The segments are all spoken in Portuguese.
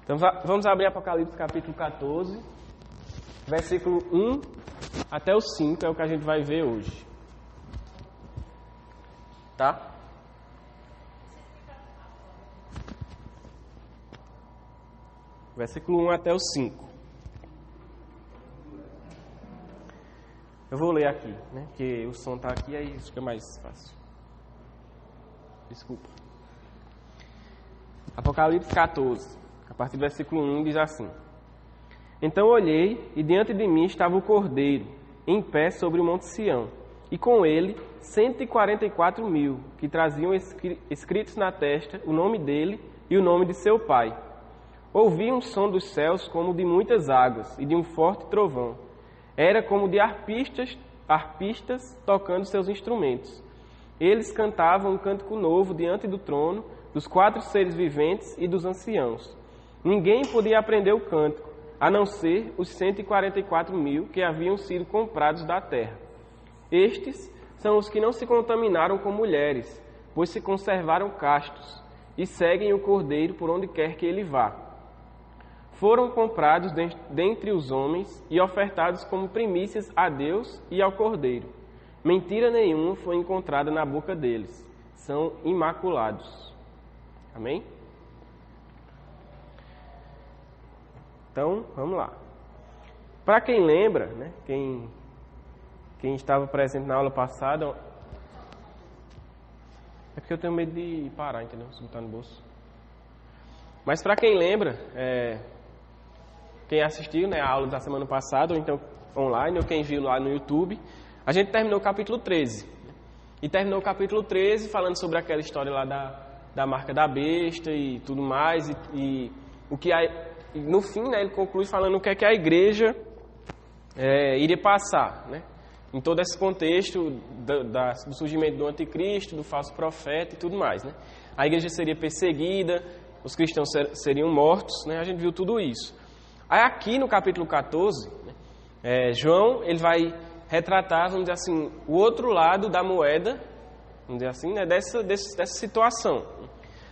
Então vamos abrir Apocalipse capítulo 14, versículo 1 até o 5, é o que a gente vai ver hoje. Tá? Versículo 1 até o 5. Eu vou ler aqui, né? Porque o som está aqui, aí fica mais fácil. Desculpa. Apocalipse 14, a partir do versículo 1, diz assim: Então olhei, e diante de mim estava o Cordeiro, em pé sobre o monte Sião, e com ele 144.000, que traziam escritos na testa o nome dele e o nome de seu pai. Ouvi um som dos céus como de muitas águas, e de um forte trovão. Era como de arpistas tocando seus instrumentos. Eles cantavam um cântico novo diante do trono, dos 4 seres viventes e dos anciãos. Ninguém podia aprender o cântico, a não ser os 144.000 que haviam sido comprados da terra. Estes são os que não se contaminaram com mulheres, pois se conservaram castos, e seguem o Cordeiro por onde quer que ele vá. Foram comprados dentre os homens e ofertados como primícias a Deus e ao Cordeiro. Mentira nenhuma foi encontrada na boca deles. São imaculados. Amém? Então, vamos lá. Para quem lembra, né, quem estava presente na aula passada, é porque eu tenho medo de parar, entendeu? Se botar no bolso. Mas para quem lembra, quem assistiu, né, a aula da semana passada, ou então online, ou quem viu lá no YouTube, a gente terminou o capítulo 13. E terminou o capítulo 13 falando sobre aquela história lá da marca da besta e tudo mais. E o que no fim, né, ele conclui falando o que é que a igreja iria passar, né? Em todo esse contexto do surgimento do anticristo, do falso profeta e tudo mais, né? A igreja seria perseguida, os cristãos seriam mortos, né? A gente viu tudo isso. Aí aqui no capítulo 14, né, João ele vai retratar, vamos dizer assim, o outro lado da moeda, vamos dizer assim, né, dessa situação.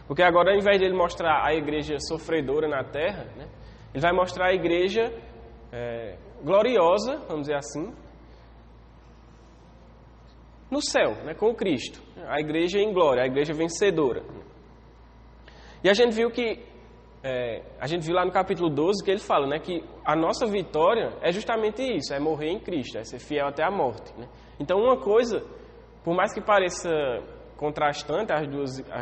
Porque agora, ao invés de ele mostrar a igreja sofredora na terra, né, ele vai mostrar a igreja gloriosa, vamos dizer assim, no céu, né, com Cristo. A igreja em glória, a igreja vencedora. E a gente viu lá no capítulo 12 que ele fala, né, que a nossa vitória é justamente isso, é morrer em Cristo, é ser fiel até a morte, né? Então uma coisa, por mais que pareça contrastante as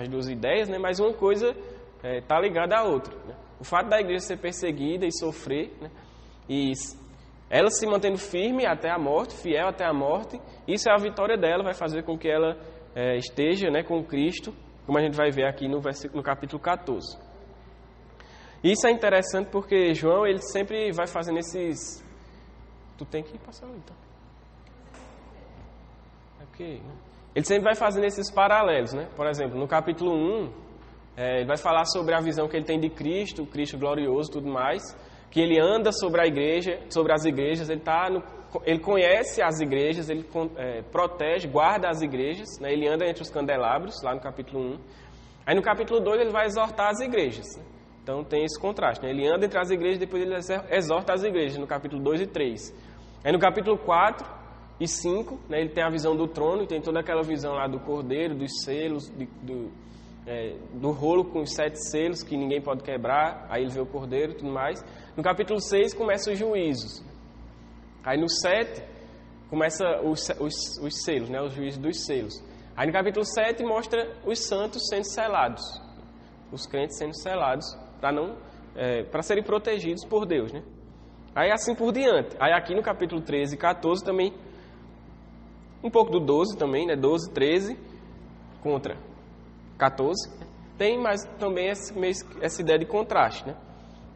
duas ideias, né, mas uma coisa está ligada à outra, né? O fato da igreja ser perseguida e sofrer, né, e ela se mantendo firme até a morte, fiel até a morte, isso é a vitória dela, vai fazer com que ela esteja, né, com Cristo, como a gente vai ver aqui no capítulo 14. Isso é interessante porque João, ele sempre vai fazendo esses... Tu tem que passar ali, então. Ok. Ele sempre vai fazendo esses paralelos, né? Por exemplo, no capítulo 1, ele vai falar sobre a visão que ele tem de Cristo, o Cristo glorioso e tudo mais, que ele anda sobre a igreja, sobre as igrejas, ele conhece as igrejas, ele protege, guarda as igrejas, né? Ele anda entre os candelabros, lá no capítulo 1. Aí no capítulo 2 ele vai exortar as igrejas, né? Então tem esse contraste, né? Ele anda entre as igrejas, depois ele exorta as igrejas, no capítulo 2 e 3. Aí no capítulo 4 e 5, né, ele tem a visão do trono, e tem toda aquela visão lá do cordeiro, dos selos, do rolo com os 7 selos, que ninguém pode quebrar, aí ele vê o cordeiro e tudo mais. No capítulo 6 começa os juízos. Aí no 7 começa os selos, né, os juízos dos selos. Aí no capítulo 7 mostra os santos sendo selados, os crentes sendo selados, para serem protegidos por Deus, né? Aí assim por diante. Aí aqui no capítulo 13 e 14 também, um pouco do 12 também, né? 12, 13 contra 14. Tem mais também essa ideia de contraste, né?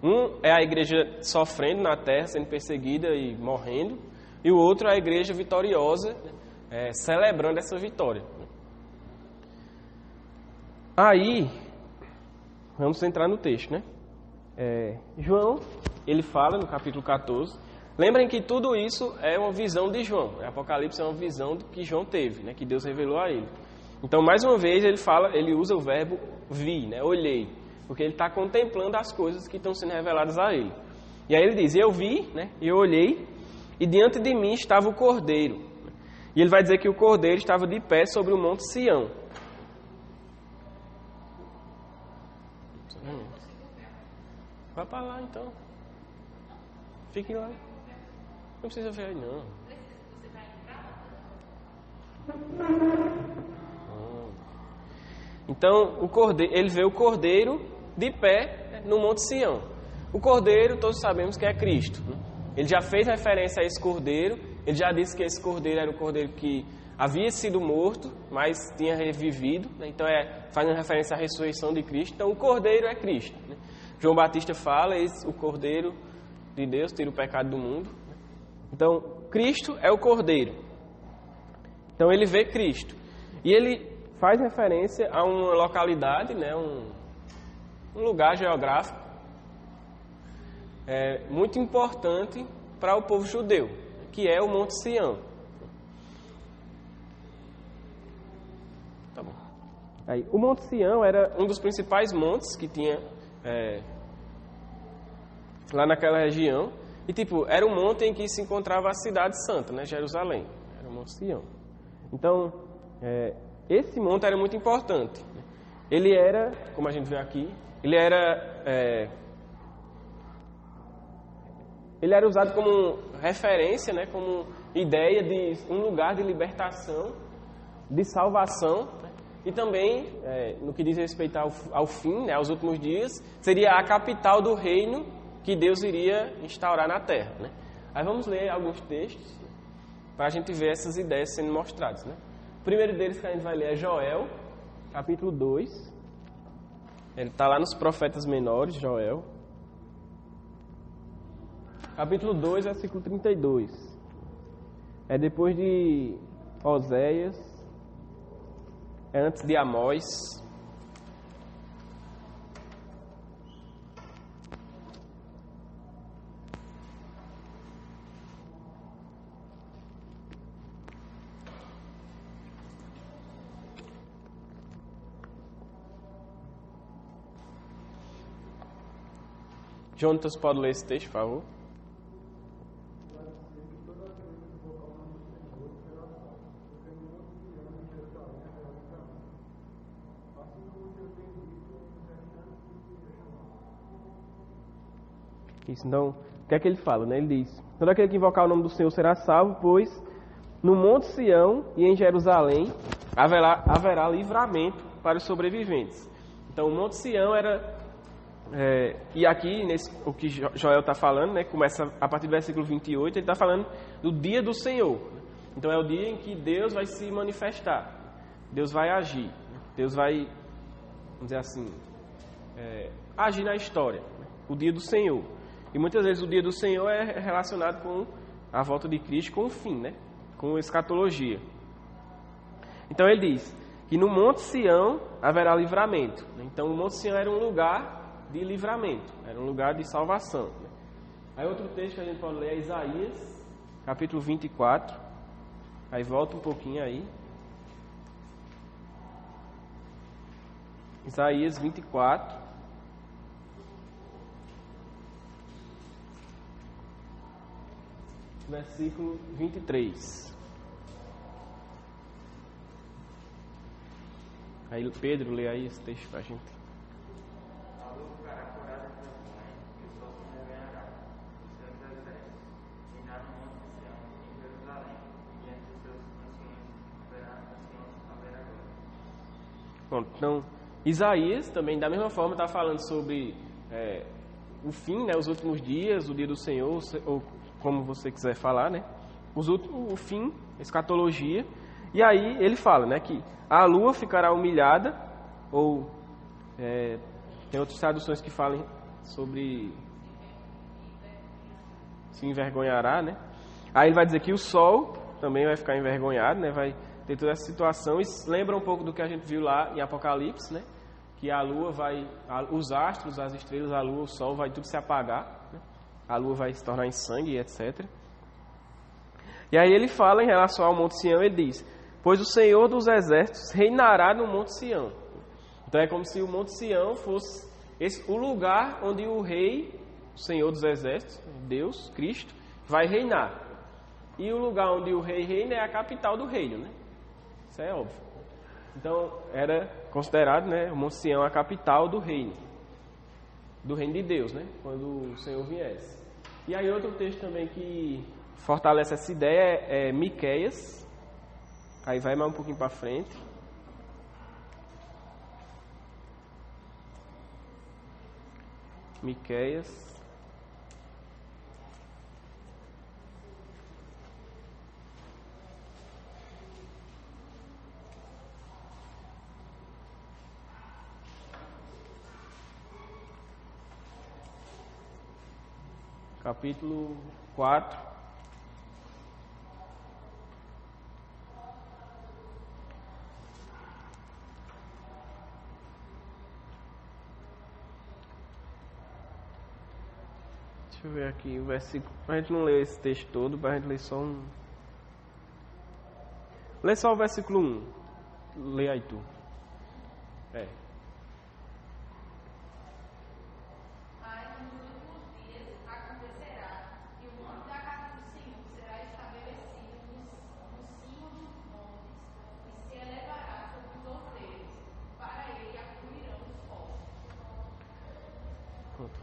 Um é a igreja sofrendo na terra, sendo perseguida e morrendo. E o outro é a igreja vitoriosa, celebrando essa vitória. Aí, vamos entrar no texto, né? João, ele fala no capítulo 14. Lembrem que tudo isso é uma visão de João. Apocalipse é uma visão que João teve, né? Que Deus revelou a ele. Então, mais uma vez, ele usa o verbo vi, né? Olhei. porque ele está contemplando as coisas que estão sendo reveladas a ele. E aí ele diz, eu vi, né, eu olhei, e diante de mim estava o Cordeiro. E ele vai dizer que o Cordeiro estava de pé sobre o Monte Sião. Vai para lá então. Fique lá. Não precisa ver aí não. Então, o cordeiro, ele vê o Cordeiro de pé no Monte Sião. O Cordeiro, todos sabemos que é Cristo. Ele já fez referência a esse Cordeiro. Ele já disse que esse Cordeiro era o Cordeiro que havia sido morto, mas tinha revivido. Então, fazendo referência à ressurreição de Cristo. Então, o Cordeiro é Cristo. João Batista fala, o Cordeiro de Deus tira o pecado do mundo. Então, Cristo é o Cordeiro. Então, ele vê Cristo. E ele faz referência a uma localidade, né, um lugar geográfico muito importante para o povo judeu, que é o Monte Sião. Tá bom. Aí, o Monte Sião era um dos principais montes que tinha lá naquela região. E, era um monte em que se encontrava a cidade santa, né, Jerusalém. Era o Monte Sião. Então, esse monte era muito importante. Ele era, como a gente vê aqui, ele era usado como referência, né, como ideia de um lugar de libertação, de salvação, né, e também, no que diz respeito ao fim, né, aos últimos dias, seria a capital do reino que Deus iria instaurar na terra. Né. Aí vamos ler alguns textos, né, para a gente ver essas ideias sendo mostradas. Né. O primeiro deles que a gente vai ler é Joel, capítulo 2. Ele está lá nos profetas menores, Joel. Capítulo 2, versículo 32. É depois de Oséias, é antes de Amós. Jonatas, pode ler esse texto, por favor? Isso, então, o que é que ele fala, né? Ele diz, todo aquele que invocar o nome do Senhor será salvo, pois no Monte Sião e em Jerusalém haverá livramento para os sobreviventes. Então, o Monte Sião era... e aqui, o que Joel está falando, né, começa a partir do versículo 28, ele está falando do dia do Senhor. Então, é o dia em que Deus vai se manifestar, Deus vai agir, Deus vai, vamos dizer assim, agir na história, né, o dia do Senhor. E muitas vezes o dia do Senhor é relacionado com a volta de Cristo, com o fim, né, com a escatologia. Então, ele diz que no Monte Sião haverá livramento. Então, o Monte Sião era um lugar de livramento, era um lugar de salvação. Aí outro texto que a gente pode ler é Isaías, capítulo 24. Aí volta um pouquinho aí. Isaías 24. Versículo 23. Aí Pedro lê aí esse texto pra gente. Bom, então, Isaías também, da mesma forma, está falando sobre o fim, né, os últimos dias, o dia do Senhor, ou como você quiser falar, né, o fim, escatologia. E aí ele fala, né, que a lua ficará humilhada, ou tem outras traduções que falam sobre se envergonhará, né. Aí ele vai dizer que o sol também vai ficar envergonhado, né, vai ter toda essa situação. Isso lembra um pouco do que a gente viu lá em Apocalipse, né? Que a lua os astros, as estrelas, a lua, o sol, vai tudo se apagar, né? A lua vai se tornar em sangue, etc. E aí ele fala em relação ao Monte Sião, ele diz, pois o Senhor dos Exércitos reinará no Monte Sião. Então é como se o Monte Sião fosse o lugar onde o rei, o Senhor dos Exércitos, Deus, Cristo, vai reinar. E o lugar onde o rei reina é a capital do reino, né? Isso é óbvio. Então, era considerado, né, o Monte Sião a capital do reino de Deus, né? Quando o Senhor viesse. E aí outro texto também que fortalece essa ideia é Miqueias. Aí vai mais um pouquinho para frente. Miqueias. Capítulo 4. Deixa eu ver aqui o versículo. A gente não leu esse texto todo, para a gente ler só um. Lê só o versículo 1. Lê aí tu.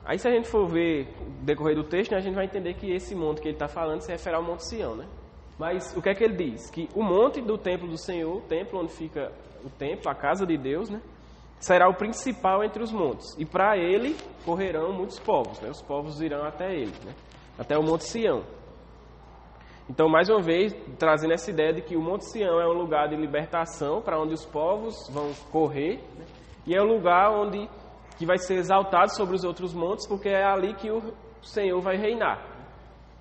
Aí se a gente for ver o decorrer do texto, né, a gente vai entender que esse monte que ele está falando se refere ao Monte Sião, né? Mas o que é que ele diz? Que o monte do templo do Senhor, o templo onde fica o templo, a casa de Deus, né, será o principal entre os montes. E para ele correrão muitos povos, né? Os povos irão até ele, né? Até o Monte Sião. Então, mais uma vez, trazendo essa ideia de que o Monte Sião é um lugar de libertação para onde os povos vão correr, né? E é um lugar que vai ser exaltado sobre os outros montes, porque é ali que o Senhor vai reinar.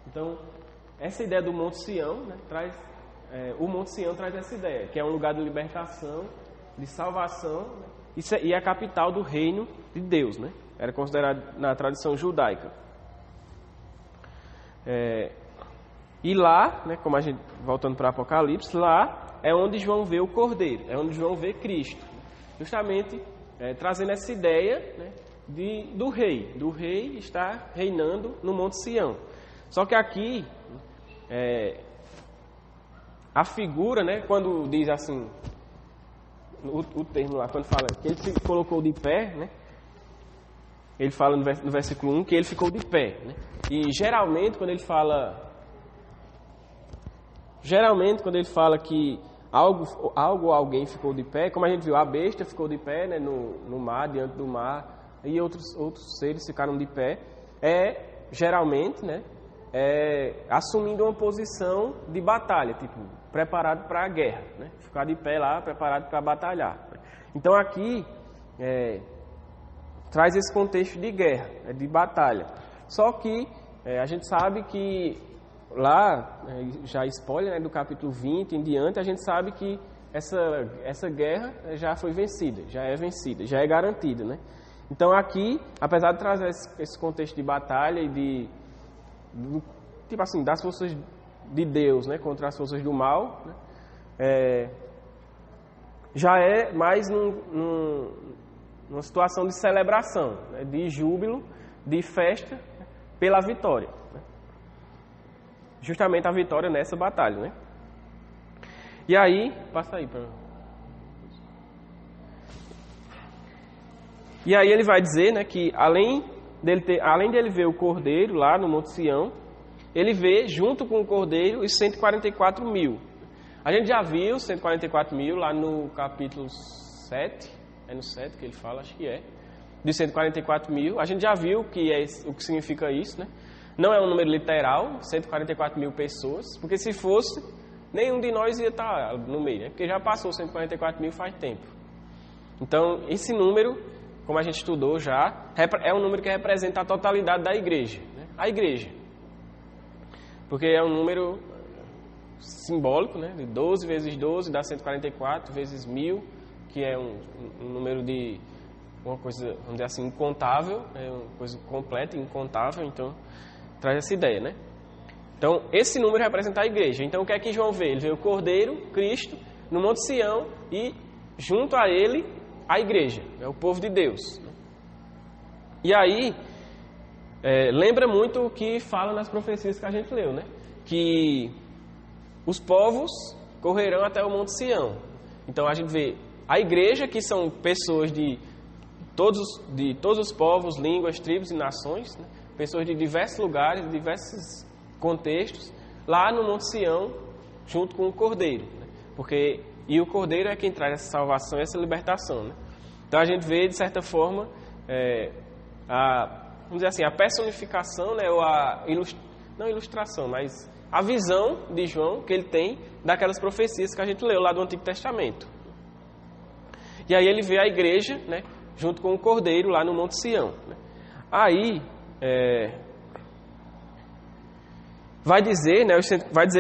Então, essa ideia do Monte Sião, né, o Monte Sião traz essa ideia, que é um lugar de libertação, de salvação, né, e é a capital do reino de Deus, né? Era considerado na tradição judaica. E lá, né, como a gente, voltando para Apocalipse, lá é onde João vê o Cordeiro, é onde João vê Cristo. Justamente trazendo essa ideia, né, do rei estar reinando no Monte Sião. Só que aqui, a figura, né, quando diz assim, o termo lá, quando fala que ele se colocou de pé, né, ele fala no versículo 1 que ele ficou de pé, né, e geralmente quando ele fala que algo ou alguém ficou de pé, como a gente viu, a besta ficou de pé, né, no mar, diante do mar, e outros seres ficaram de pé, geralmente, né, assumindo uma posição de batalha, tipo, preparado para a guerra, né, ficar de pé lá, preparado para batalhar. Então aqui traz esse contexto de guerra, de batalha. Só que a gente sabe que lá, já spoiler, né, do capítulo 20 em diante, a gente sabe que essa guerra já foi vencida, já é garantida, né? Então aqui, apesar de trazer esse contexto de batalha e tipo assim, das forças de Deus, né, contra as forças do mal, né, já é mais numa situação de celebração, né, de júbilo, de festa, né, pela vitória. Justamente a vitória nessa batalha, né? E aí, passa aí para. E aí ele vai dizer, né, que além dele ver o Cordeiro lá no Monte Sião, ele vê junto com o Cordeiro os 144 mil. A gente já viu 144 mil lá no capítulo 7, é no 7 que ele fala, acho que é, de 144 mil. A gente já viu o que significa isso, né? Não é um número literal, 144 mil pessoas, porque se fosse, nenhum de nós ia estar no meio, né? Porque já passou 144 mil faz tempo. Então, esse número, como a gente estudou já, é um número que representa a totalidade da igreja, né? A igreja. Porque é um número simbólico, né? De 12 vezes 12 dá 144 vezes 1000, que é um número de uma coisa, vamos dizer assim, incontável, é uma coisa completa, incontável, então traz essa ideia, né? Então, esse número representa a igreja. Então, o que é que João vê? Ele vê o Cordeiro, Cristo, no Monte Sião e, junto a ele, a igreja, é o povo de Deus. E aí, lembra muito o que fala nas profecias que a gente leu, né? Que os povos correrão até o Monte Sião. Então a gente vê a igreja, que são pessoas de todos os povos, línguas, tribos e nações, né? Pessoas de diversos lugares, de diversos contextos, lá no Monte Sião, junto com o Cordeiro. Né? E o Cordeiro é quem traz essa salvação e essa libertação. Né? Então a gente vê, de certa forma, vamos dizer assim, a personificação, né? Ou não ilustração, mas a visão de João que ele tem daquelas profecias que a gente leu lá do Antigo Testamento. E aí ele vê a igreja, né? Junto com o Cordeiro lá no Monte Sião. Né? Aí vai dizer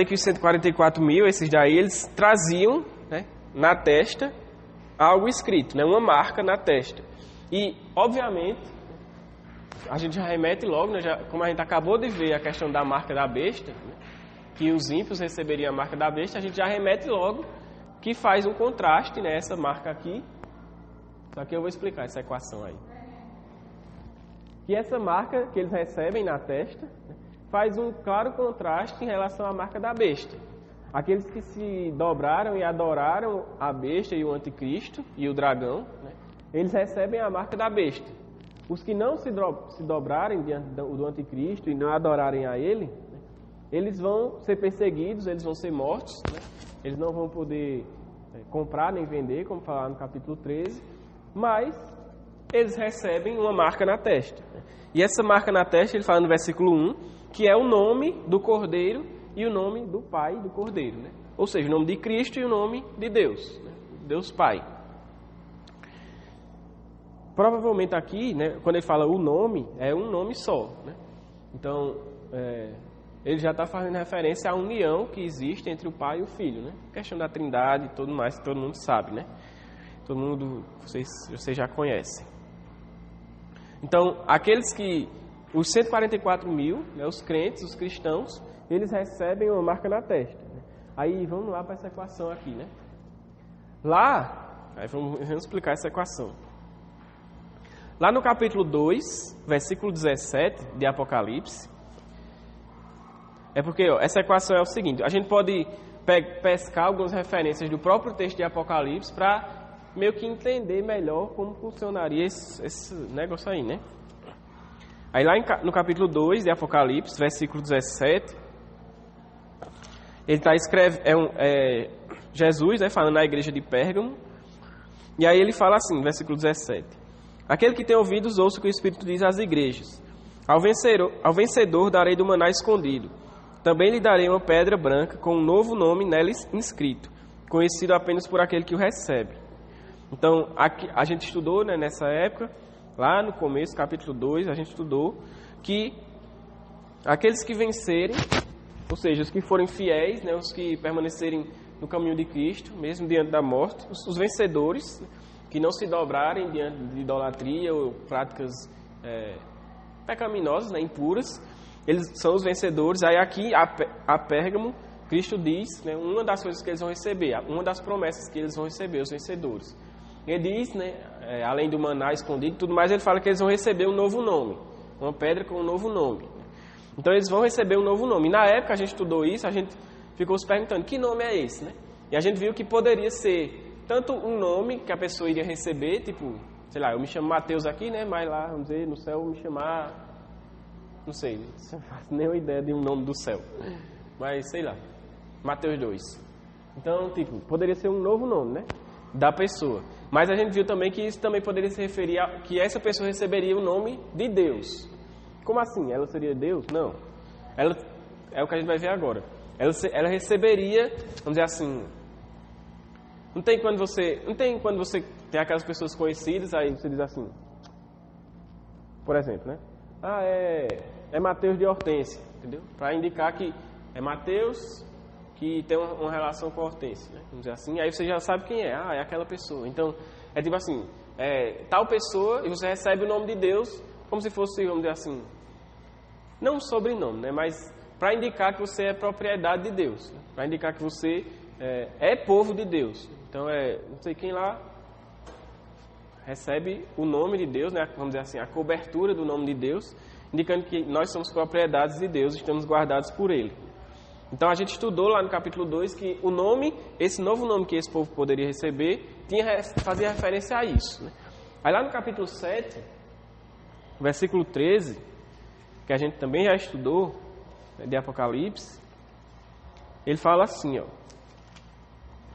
que os 144 mil, esses daí, eles traziam, né, na testa algo escrito, né, uma marca na testa. E, obviamente, a gente já remete logo, né, como a gente acabou de ver a questão da marca da besta, né, que os ímpios receberiam a marca da besta, a gente já remete logo que faz um contraste, né, essa marca aqui. Só que eu vou explicar essa equação aí. Que essa marca que eles recebem na testa, né, faz um claro contraste em relação à marca da besta. Aqueles que se dobraram e adoraram a besta e o anticristo e o dragão, né, eles recebem a marca da besta. Os que não se dobrarem diante do anticristo e não adorarem a ele, né, eles vão ser perseguidos, eles vão ser mortos, né, eles não vão poder comprar nem vender, como falar no capítulo 13, mas eles recebem uma marca na testa. E essa marca na testa, ele fala no versículo 1, que é o nome do Cordeiro e o nome do Pai do Cordeiro, né? Ou seja, o nome de Cristo e o nome de Deus, né? Deus Pai. Provavelmente aqui, né, quando ele fala o nome, é um nome só, né? Então, ele já está fazendo referência à união que existe entre o Pai e o Filho, né? A questão da Trindade e tudo mais, que todo mundo sabe, né? Todo mundo, vocês já conhecem. Então, os 144 mil, né, os crentes, os cristãos, eles recebem uma marca na testa. Né? Aí, vamos lá para essa equação aqui, né? Vamos explicar essa equação. Lá no capítulo 2, versículo 17 de Apocalipse, porque essa equação é o seguinte, a gente pode pescar algumas referências do próprio texto de Apocalipse para meio que entender melhor como funcionaria esse negócio aí, né? Aí lá no capítulo 2 de Apocalipse, versículo 17, ele está escrevendo, Jesus, né, falando na igreja de Pérgamo, e aí ele fala assim, versículo 17, aquele que tem ouvidos, ouça o que o Espírito diz às igrejas, ao vencedor darei do maná escondido, também lhe darei uma pedra branca com um novo nome nela inscrito, conhecido apenas por aquele que o recebe. Então, a gente estudou, né, nessa época, lá no começo, capítulo 2, a gente estudou que aqueles que vencerem, ou seja, os que forem fiéis, né, os que permanecerem no caminho de Cristo, mesmo diante da morte, os vencedores, que não se dobrarem diante de idolatria ou práticas pecaminosas, né, impuras, eles são os vencedores. Aí aqui, a Pérgamo, Cristo diz, né, uma das coisas que eles vão receber, uma das promessas que eles vão receber, os vencedores. Ele diz, né, além do maná escondido e tudo mais, ele fala que eles vão receber um novo nome, uma pedra com um novo nome. Então eles vão receber um novo nome. E na época a gente estudou isso, a gente ficou se perguntando, que nome é esse, né? E a gente viu que poderia ser tanto um nome que a pessoa iria receber, tipo, sei lá, eu me chamo Mateus aqui, né, mas lá, vamos dizer, no céu eu me chamar, não sei, não faço nenhuma ideia de um nome do céu, mas sei lá, Mateus 2. Então, tipo, poderia ser um novo nome, né, da pessoa. Mas a gente viu também que isso também poderia se referir a que essa pessoa receberia o nome de Deus. Como assim? Ela seria Deus? Não. Ela é o que a gente vai ver agora. Ela receberia, vamos dizer assim, não tem quando você tem aquelas pessoas conhecidas, aí você diz assim, por exemplo, né? É Mateus de Hortência, entendeu? Para indicar que é Mateus que tem uma relação com a Hortência, né? Vamos dizer assim, aí você já sabe quem é. É aquela pessoa. Então, é tipo assim, tal pessoa, e você recebe o nome de Deus como se fosse, vamos dizer assim, não um sobrenome, né? Mas para indicar que você é propriedade de Deus, né? Para indicar que você é povo de Deus. Então, não sei quem lá recebe o nome de Deus, né, vamos dizer assim, a cobertura do nome de Deus, indicando que nós somos propriedades de Deus, estamos guardados por Ele. Então a gente estudou lá no capítulo 2 que o nome, esse novo nome que esse povo poderia receber, fazia referência a isso, né? Aí lá no capítulo 7, versículo 13, que a gente também já estudou, né, de Apocalipse, ele fala assim, ó,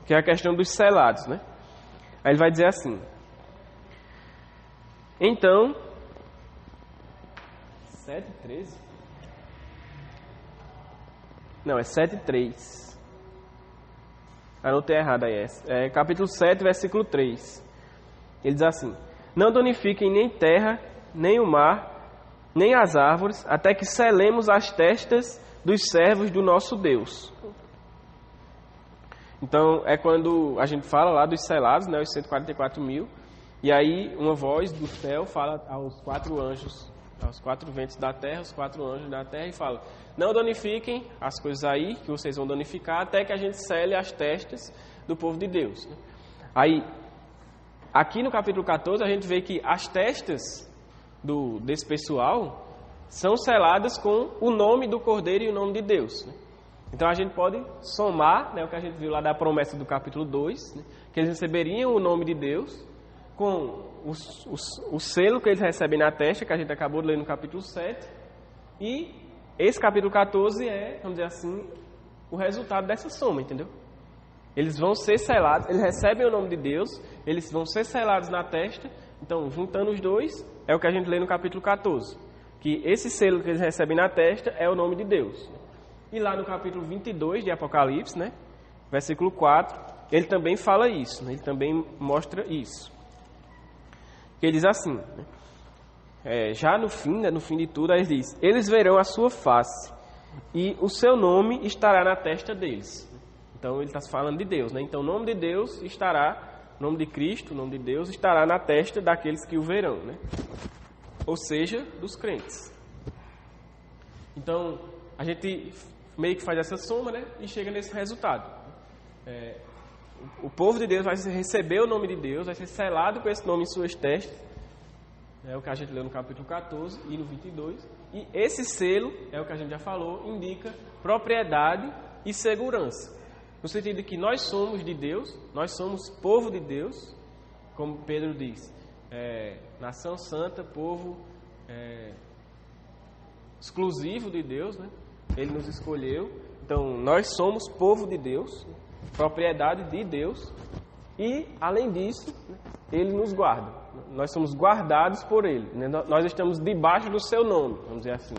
que é a questão dos selados, né? Aí ele vai dizer assim: então, 7:13? Não, é 7:3. Anotei errado aí. É capítulo 7, versículo 3. Ele diz assim: não danifiquem nem terra, nem o mar, nem as árvores, até que selemos as testas dos servos do nosso Deus. Então, é quando a gente fala lá dos selados, né, os 144 mil, e aí uma voz do céu fala aos 4 anjos, aos 4 ventos da terra, os 4 anjos da terra, e fala: não danifiquem as coisas aí, que vocês vão danificar, até que a gente sele as testas do povo de Deus. Aí, aqui no capítulo 14, a gente vê que as testas desse pessoal são seladas com o nome do Cordeiro e o nome de Deus, né? Então a gente pode somar, né, o que a gente viu lá da promessa do capítulo 2, né, que eles receberiam o nome de Deus com o selo que eles recebem na testa, que a gente acabou de ler no capítulo 7, e esse capítulo 14 é, vamos dizer assim, o resultado dessa soma, entendeu? Eles vão ser selados, eles recebem o nome de Deus, eles vão ser selados na testa. Então, juntando os dois, é o que a gente lê no capítulo 14, que esse selo que eles recebem na testa é o nome de Deus. E lá no capítulo 22 de Apocalipse, né, versículo 4, ele também fala isso, né, ele também mostra isso. Ele diz assim, né, já no fim de tudo, ele diz: eles verão a sua face e o seu nome estará na testa deles. Então ele está falando de Deus, né? Então o nome de Deus estará, o nome de Cristo, o nome de Deus estará na testa daqueles que o verão, né? Ou seja, dos crentes. Então a gente meio que faz essa soma, né, e chega nesse resultado. O povo de Deus vai receber o nome de Deus, vai ser selado com esse nome em suas testas, é o que a gente leu no capítulo 14 e no 22, e esse selo, é o que a gente já falou, indica propriedade e segurança, no sentido de que nós somos de Deus, nós somos povo de Deus, como Pedro diz, nação santa, povo exclusivo de Deus, né? Ele nos escolheu, então nós somos povo de Deus, propriedade de Deus, e além disso, Ele nos guarda, nós somos guardados por Ele, né? Nós estamos debaixo do seu nome, vamos dizer assim.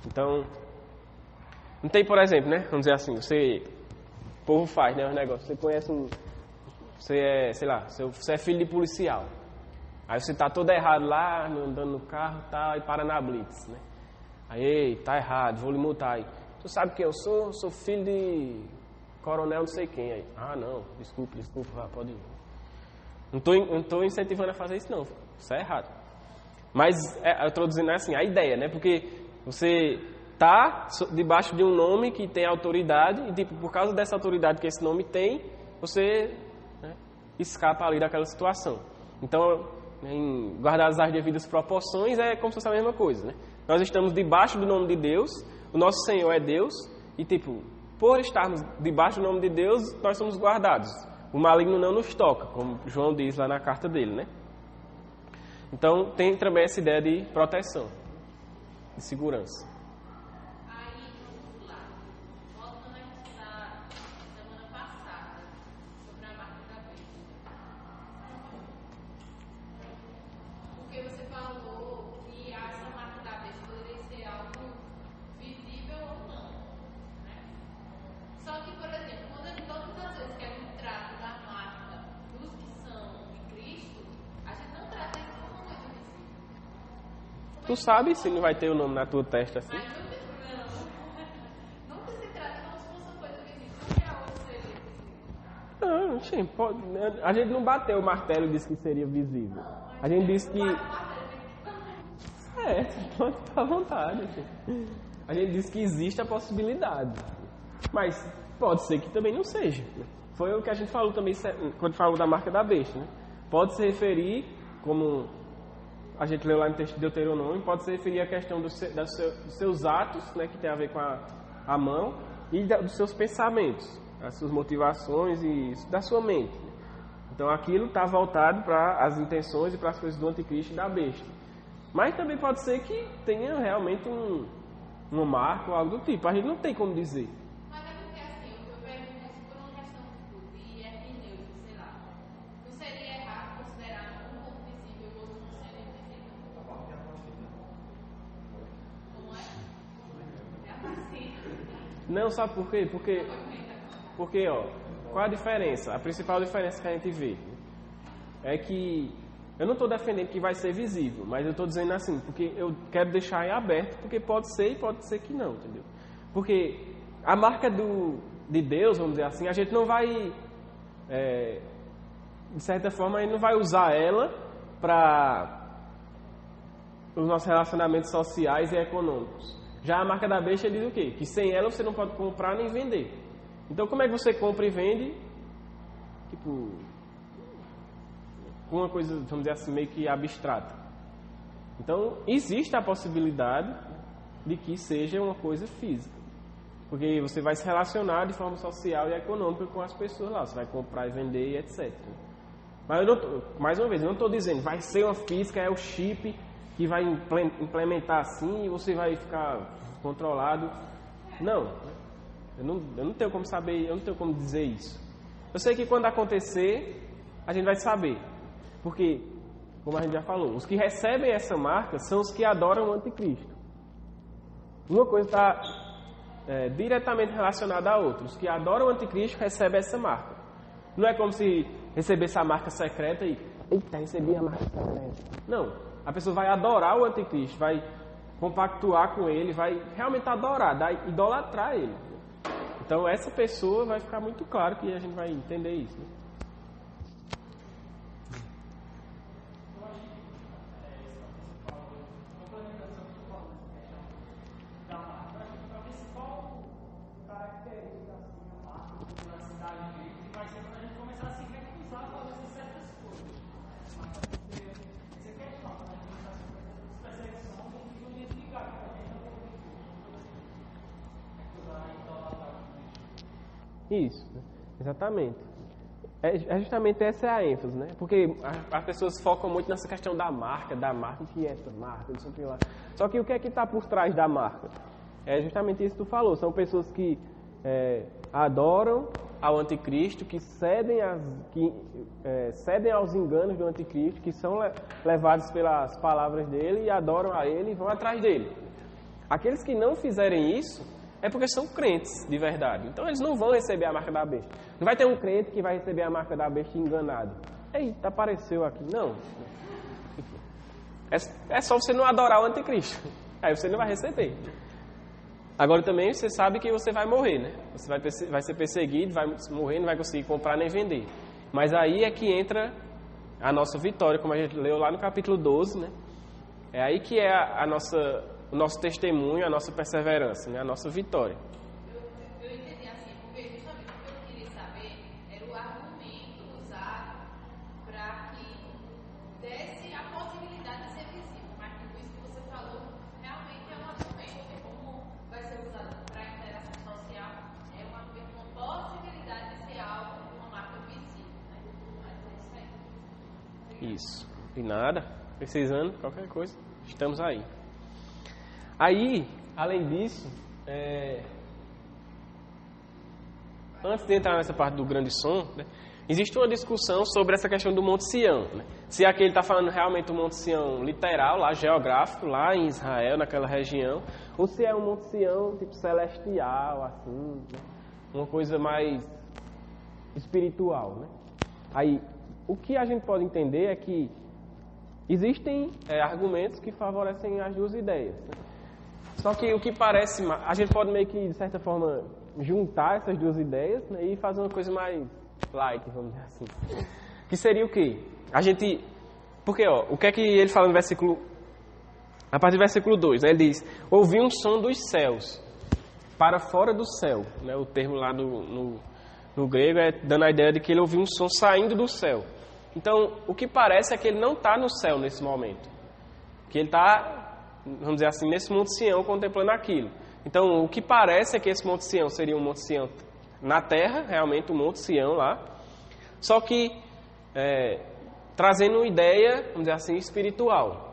Então, não tem, por exemplo, né, vamos dizer assim, o povo faz, né, os negócios, você conhece você é, sei lá, você é filho de policial, aí você está todo errado lá, andando no carro e tal, e para na blitz, né? Aí, tá errado, vou lhe multar aí. Tu sabe quem eu sou? Sou filho de coronel não sei quem aí. Ah, não, desculpa, pode ir. Não estou incentivando a fazer isso não, isso é errado. Mas eu estou dizendo assim, a ideia, né? Porque você tá debaixo de um nome que tem autoridade e tipo, por causa dessa autoridade que esse nome tem, você, né, escapa ali daquela situação. Então, em guardar as devidas proporções é como se fosse a mesma coisa, né? Nós estamos debaixo do nome de Deus, o nosso Senhor é Deus, e tipo, por estarmos debaixo do nome de Deus, nós somos guardados. O maligno não nos toca, como João diz lá na carta dele, né? Então, tem também essa ideia de proteção, de segurança. Aí, vamos lá. Voltando aqui na semana passada, sobre a marca da besta. Porque você falou que essa marca da besta poderia ser algo visível ou não, né? Só que, por exemplo, todas as vezes que a gente trata da marca dos que são de Cristo, a gente não trata isso como uma coisa visível. Tu sabe se não vai ter o nome na tua testa assim? Mas não tem problema. Nunca se trata como se fosse uma coisa visível. Não é algo que seria visível. Não, sim, a gente não bateu o martelo e disse que seria visível. A gente disse que... pode estar à vontade. A gente disse que existe a possibilidade. Mas pode ser que também não seja. Foi o que a gente falou também quando falou da marca da besta, né? Pode se referir como a gente leu lá no texto de Deuteronômio, pode se referir à questão dos seus atos, né, que tem a ver com a mão, e dos seus pensamentos, as suas motivações e da sua mente. Então aquilo está voltado para as intenções e para as coisas do anticristo e da besta. Mas também pode ser que tenha realmente uma marca ou algo do tipo. A gente não tem como dizer. Mas é porque assim, eu pergunto isso por uma questão de hermenêutica, sei lá. Não seria errado considerar um como visível e outro não sendo invisível? Como é? É a vacina. Não, sabe por quê? Porque, ó, qual a diferença? A principal diferença que a gente vê é que eu não estou defendendo que vai ser visível, mas eu estou dizendo assim, porque eu quero deixar em aberto, porque pode ser e pode ser que não, entendeu? Porque a marca de Deus, vamos dizer assim, a gente não vai, de certa forma, a gente não vai usar ela para os nossos relacionamentos sociais e econômicos. Já a marca da besta diz o quê? Que sem ela você não pode comprar nem vender. Então como é que você compra e vende? Tipo, uma coisa, vamos dizer assim, meio que abstrata. Então existe a possibilidade de que seja uma coisa física. Porque você vai se relacionar de forma social e econômica com as pessoas lá. Você vai comprar e vender e etc. Mas eu não mais uma vez, eu não estou dizendo vai ser uma física, é o chip que vai implementar assim e você vai ficar controlado. Não, eu não tenho como saber, eu não tenho como dizer isso. Eu sei que quando acontecer, a gente vai saber. Porque, como a gente já falou, os que recebem essa marca são os que adoram o anticristo. Uma coisa está diretamente relacionada à outra. Os que adoram o anticristo recebem essa marca. Não é como se recebesse a marca secreta e... Eita, recebi a marca secreta. Não. A pessoa vai adorar o anticristo, vai compactuar com ele, vai realmente adorar, idolatrar ele. Então essa pessoa vai ficar muito claro que a gente vai entender isso. Né? Isso, né? Exatamente. Justamente essa é a ênfase, né? Porque as pessoas focam muito nessa questão da marca, que é essa marca, não sei o que lá. Só que o que é que está por trás da marca? É justamente isso que tu falou. São pessoas que adoram ao anticristo, que cedem aos enganos do anticristo, que são levados pelas palavras dele e adoram a ele e vão atrás dele. Aqueles que não fizerem isso é porque são crentes de verdade. Então eles não vão receber a marca da besta. Não vai ter um crente que vai receber a marca da besta enganado. Eita, apareceu aqui. Não. É só você não adorar o anticristo. Aí você não vai receber. Agora também você sabe que você vai morrer, né? Você vai ser perseguido, vai morrer, não vai conseguir comprar nem vender. Mas aí é que entra a nossa vitória, como a gente leu lá no capítulo 12, né? É aí que é o nosso testemunho, a nossa perseverança, né? A nossa vitória. Eu entendi assim, porque justamente o que eu queria saber era o argumento usado para que desse a possibilidade de ser visível. Mas tudo isso que você falou realmente é um argumento, porque como vai ser usado para interação social, é um argumento com possibilidade de ser algo, uma marca visível, né? Mas é isso aí. Isso. E nada, precisando, qualquer coisa, estamos aí. Aí, além disso, antes de entrar nessa parte do grande som, né, existe uma discussão sobre essa questão do Monte Sião. Né? Se aqui ele está falando realmente do Monte Sião literal, lá geográfico, lá em Israel, naquela região, ou se é um Monte Sião tipo celestial, assim, né? Uma coisa mais espiritual. Né? Aí, o que a gente pode entender é que existem argumentos que favorecem as duas ideias. Né? Só que o que parece, a gente pode meio que, de certa forma, juntar essas duas ideias, né, e fazer uma coisa mais light, vamos dizer assim. Que seria o quê? Porque, ó, o que é que ele fala no versículo... A partir do versículo 2, né, ele diz: ouvi um som dos céus, para fora do céu. Né, o termo lá no grego é dando a ideia de que ele ouviu um som saindo do céu. Então, o que parece é que ele não está no céu nesse momento. Que ele está, vamos dizer assim, nesse Monte Sião contemplando aquilo. Então, o que parece é que esse Monte Sião seria um Monte Sião na terra, realmente um Monte Sião lá. Só que trazendo uma ideia, vamos dizer assim, espiritual.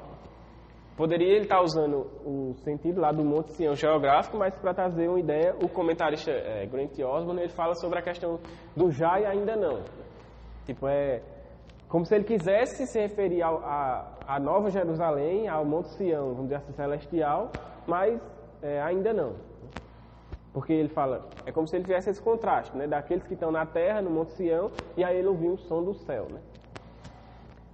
Poderia ele estar usando o sentido lá do Monte Sião geográfico, mas para trazer uma ideia, o comentarista Grant Osborne, ele fala sobre a questão do já e ainda não. Tipo, como se ele quisesse se referir à Nova Jerusalém, ao Monte Sião, vamos dizer assim, celestial, mas ainda não. Porque ele fala, é como se ele tivesse esse contraste, né, daqueles que estão na terra, no Monte Sião, e aí ele ouviu o som do céu, né?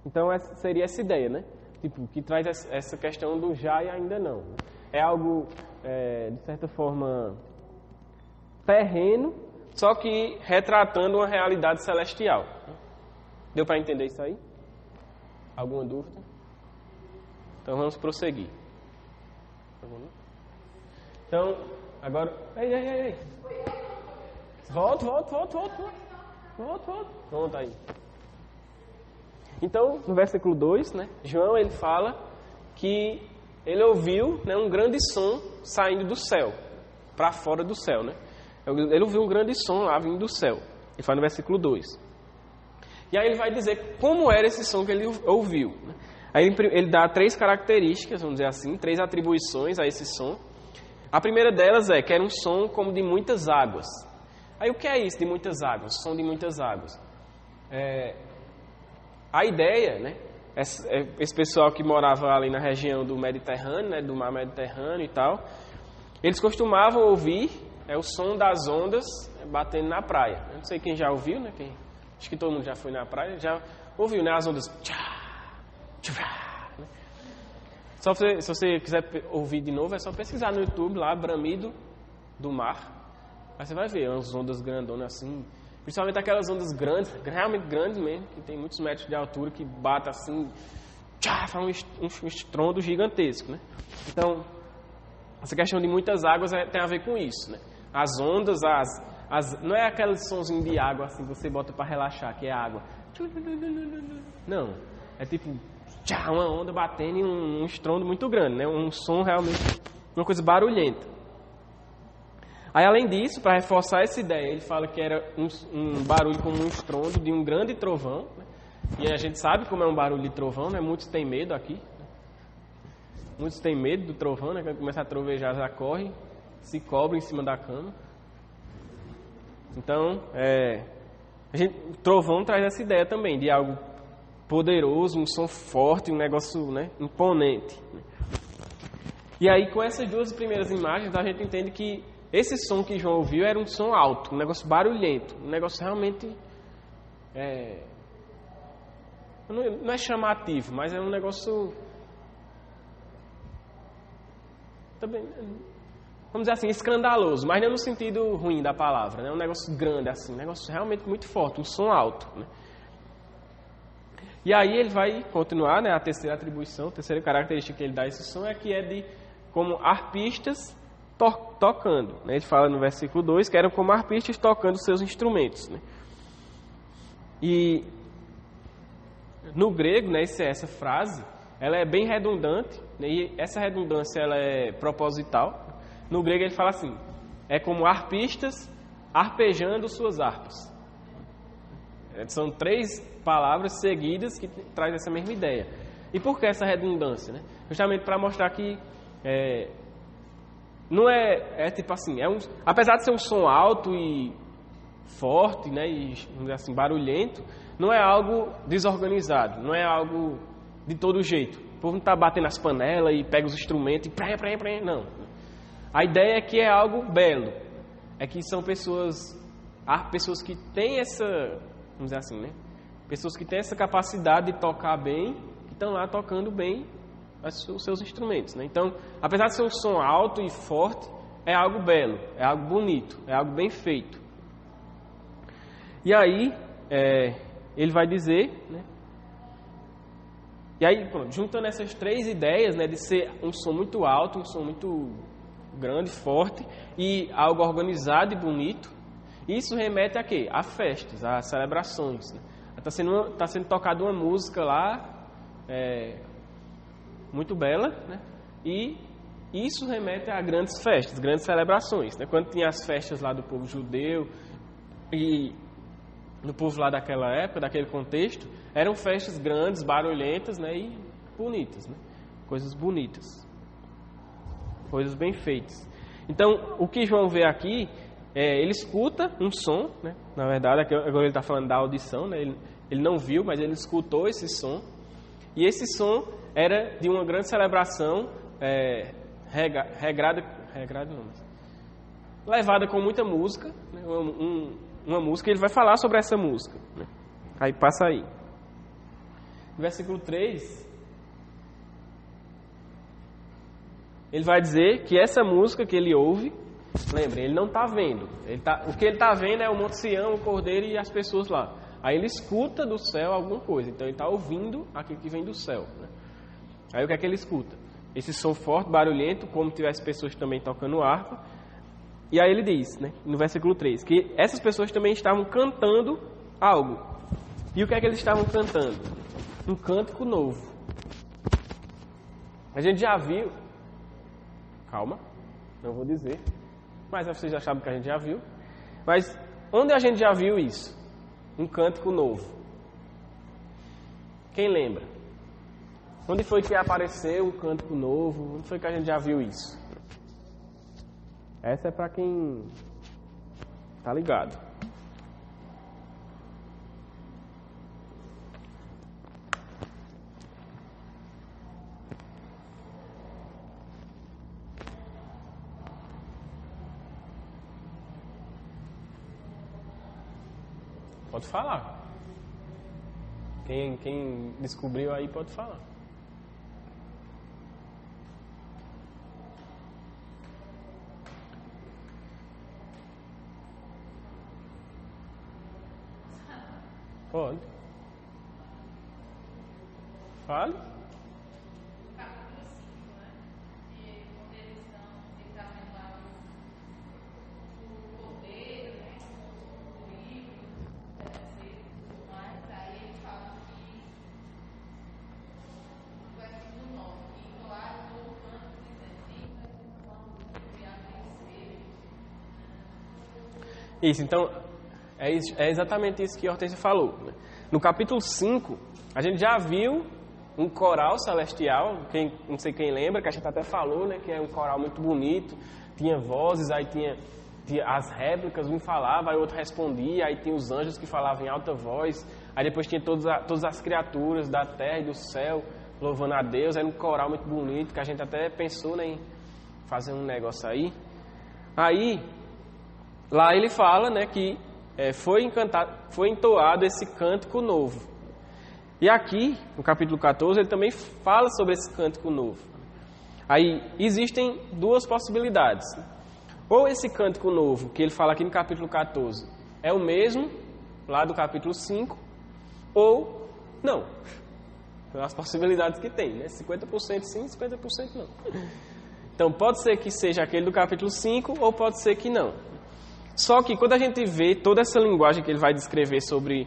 Então essa seria essa ideia, né? Tipo, que traz essa questão do já e ainda não. É algo, de certa forma, terreno, só que retratando uma realidade celestial. Deu para entender isso aí? Alguma dúvida? Então vamos prosseguir. Então, agora... Ei. Volta. Pronto, aí. Então, no versículo 2, né, João ele fala que ele ouviu, né, um grande som saindo do céu, para fora do céu. Né? Ele ouviu um grande som lá vindo do céu. Ele fala no versículo 2. E aí ele vai dizer como era esse som que ele ouviu. Né? Aí ele dá 3 características, vamos dizer assim, 3 atribuições a esse som. A primeira delas é que era um som como de muitas águas. Aí o que é isso de muitas águas? Som de muitas águas. A ideia, né, esse pessoal que morava ali na região do Mediterrâneo, né, do mar Mediterrâneo e tal, eles costumavam ouvir o som das ondas batendo na praia. Eu não sei quem já ouviu, né? Acho que todo mundo já foi na praia, já ouviu, né? As ondas. Né? Se você quiser ouvir de novo, é só pesquisar no YouTube lá, bramido do mar. Aí você vai ver umas ondas grandonas assim. Principalmente aquelas ondas grandes, realmente grandes mesmo, que tem muitos metros de altura, que batem assim, faz um estrondo gigantesco, né? Então, essa questão de muitas águas tem a ver com isso, né? As ondas, não é aquele sonzinho de água assim que você bota para relaxar, que é água. Não, é tipo uma onda batendo e um estrondo muito grande, né? Um som realmente, uma coisa barulhenta. Aí, além disso, para reforçar essa ideia, ele fala que era um barulho como um estrondo de um grande trovão. Né? E a gente sabe como é um barulho de trovão, né? Muitos têm medo aqui. Muitos têm medo do trovão, né? Quando começa a trovejar, já corre, se cobre em cima da cama. Então, o trovão traz essa ideia também de algo poderoso, um som forte, um negócio, né, imponente. E aí, com essas 2 primeiras imagens, a gente entende que esse som que João ouviu era um som alto, um negócio barulhento, um negócio realmente... não é chamativo, mas é um negócio... Também, vamos dizer assim, escandaloso, mas não no sentido ruim da palavra, né? Um negócio grande, assim, um negócio realmente muito forte, um som alto. Né? E aí ele vai continuar, né? A terceira atribuição, a terceira característica que ele dá a esse som é que é de como arpistas tocando. Né? Ele fala no versículo 2 que eram como arpistas tocando seus instrumentos. Né? E no grego, né, essa frase, ela é bem redundante, né? E essa redundância ela é proposital. No grego ele fala assim, é como arpistas arpejando suas harpas. São 3 palavras seguidas que trazem essa mesma ideia. E por que essa redundância? Né? Justamente para mostrar que não tipo assim, apesar de ser um som alto e forte, né, e vamos dizer assim, barulhento, não é algo desorganizado, não é algo de todo jeito. O povo não está batendo as panelas e pega os instrumentos e não. A ideia é que é algo belo, é que são pessoas que têm essa, vamos dizer assim, né, pessoas que têm essa capacidade de tocar bem, que estão lá tocando bem os seus instrumentos, né? Então, apesar de ser um som alto e forte, é algo belo, é algo bonito, é algo bem feito. E aí, ele vai dizer, né? E aí, pronto, juntando essas 3 ideias, né, de ser um som muito alto, um som muito grande, forte e algo organizado e bonito, isso remete a quê? A festas, a celebrações, né? está sendo tocada uma música lá, muito bela, né? E isso remete a grandes festas, grandes celebrações, né? Quando tinha as festas lá do povo judeu e do povo lá daquela época, daquele contexto, eram festas grandes, barulhentas, né? E bonitas, né? Coisas bonitas, coisas bem feitas. Então, o que João vê aqui, ele escuta um som, né? Na verdade, agora ele está falando da audição, né? Ele não viu, mas ele escutou esse som. E esse som era de uma grande celebração, levada com muita música, né? Uma música, ele vai falar sobre essa música, né? Aí passa aí. No versículo 3, ele vai dizer que essa música que ele ouve, lembrem, ele não está vendo. O que ele está vendo é o Monte Sião, o Cordeiro e as pessoas lá. Aí ele escuta do céu alguma coisa. Então ele está ouvindo aquilo que vem do céu, né? Aí o que é que ele escuta? Esse som forte, barulhento, como tivesse pessoas também tocando harpa. E aí ele diz, né, no versículo 3, que essas pessoas também estavam cantando algo. E o que é que eles estavam cantando? Um cântico novo. A gente já viu... Calma, não vou dizer. Mas vocês já sabem que a gente já viu. Mas onde a gente já viu isso? Um cântico novo. Quem lembra? Onde foi que apareceu um cântico novo? Onde foi que a gente já viu isso? Essa é para quem tá ligado. Pode falar. Quem descobriu aí pode falar. Pode. Fale. Capítulo 5, né? E quando eles estão vendo lá o Cordeiro, né? O livro, tudo mais, aí ele fala que no versículo 9, que entoaram um novo canto dizendo, Isso, então, é exatamente isso que Hortência falou, né? No capítulo 5, a gente já viu um coral celestial, não sei quem lembra, que a gente até falou, né, que é um coral muito bonito, tinha vozes, aí tinha as réplicas, um falava, aí o outro respondia, aí tinha os anjos que falavam em alta voz, aí depois tinha todas as criaturas da terra e do céu louvando a Deus, era um coral muito bonito, que a gente até pensou, né, em fazer um negócio aí. Aí, lá ele fala, né, que foi entoado esse cântico novo. E aqui, no capítulo 14, ele também fala sobre esse cântico novo. Aí, existem duas possibilidades. Ou esse cântico novo, que ele fala aqui no capítulo 14, é o mesmo lá do capítulo 5, ou não. São as possibilidades que tem, né? 50% sim, 50% não. Então, pode ser que seja aquele do capítulo 5, ou pode ser que não. Só que quando a gente vê toda essa linguagem que ele vai descrever sobre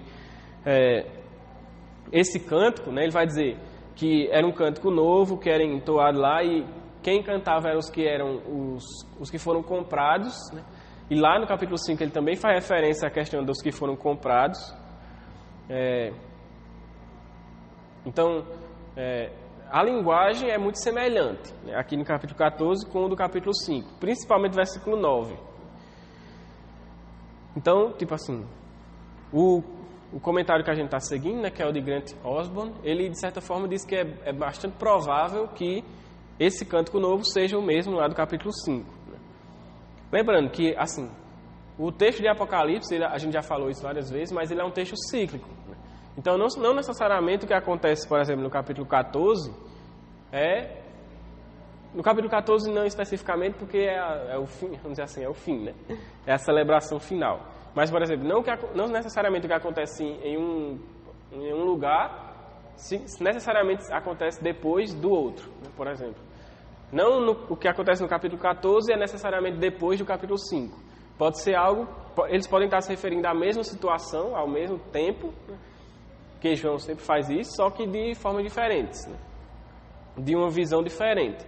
esse cântico, né, ele vai dizer que era um cântico novo, que era entoado lá, e quem cantava eram os que foram comprados, né? E lá no capítulo 5 ele também faz referência à questão dos que foram comprados. Então, a linguagem é muito semelhante, né, aqui no capítulo 14 com o do capítulo 5, principalmente o versículo 9. Então, tipo assim, o comentário que a gente está seguindo, né, que é o de Grant Osborne, ele de certa forma diz que é bastante provável que esse cântico novo seja o mesmo lá do capítulo 5. Né? Lembrando que, assim, o texto de Apocalipse, a gente já falou isso várias vezes, mas ele é um texto cíclico. Né? Então, não necessariamente o que acontece, por exemplo, no capítulo 14 no capítulo 14 não especificamente, porque é o fim, vamos dizer assim, é o fim, né? É a celebração final. Mas, por exemplo, não necessariamente o que acontece em um lugar necessariamente acontece depois do outro, né? Por exemplo. O que acontece no capítulo 14 é necessariamente depois do capítulo 5. Pode ser algo, eles podem estar se referindo à mesma situação, ao mesmo tempo, né? porque João sempre faz isso, só que de formas diferentes, né? De uma visão diferente,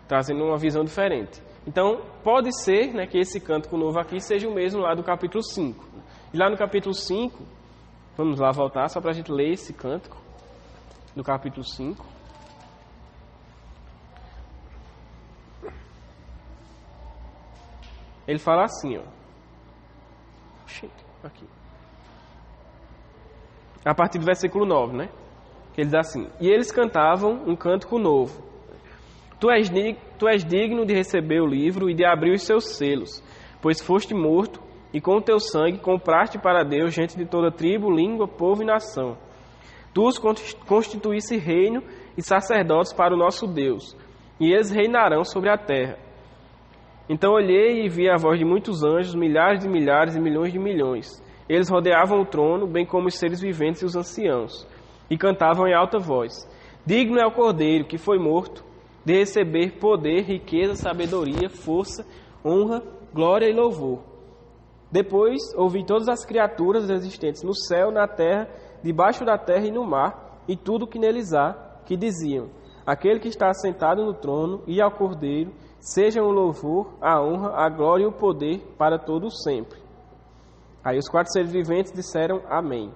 trazendo uma visão diferente. Então, pode ser, né, que esse cântico novo aqui seja o mesmo lá do capítulo 5. E lá no capítulo 5, vamos lá voltar só para a gente ler esse cântico do capítulo 5. Ele fala assim, ó. Aqui. A partir do versículo 9, né? Que ele diz assim: E eles cantavam um cântico novo. Tu és digno de receber o livro e de abrir os seus selos, pois foste morto e com o teu sangue compraste para Deus gente de toda tribo, língua, povo e nação. Tu os constituísse reino e sacerdotes para o nosso Deus, e eles reinarão sobre a terra. Então olhei e vi a voz de muitos anjos, milhares de milhares e milhões de milhões. Eles rodeavam o trono, bem como os seres viventes e os anciãos, e cantavam em alta voz: Digno é o Cordeiro que foi morto de receber poder, riqueza, sabedoria, força, honra, glória e louvor. Depois ouvi todas as criaturas existentes no céu, na terra, debaixo da terra e no mar, e tudo que neles há, que diziam: Aquele que está assentado no trono e ao Cordeiro, sejam o louvor, a honra, a glória e o poder para todos sempre. Aí os 4 seres viventes disseram amém,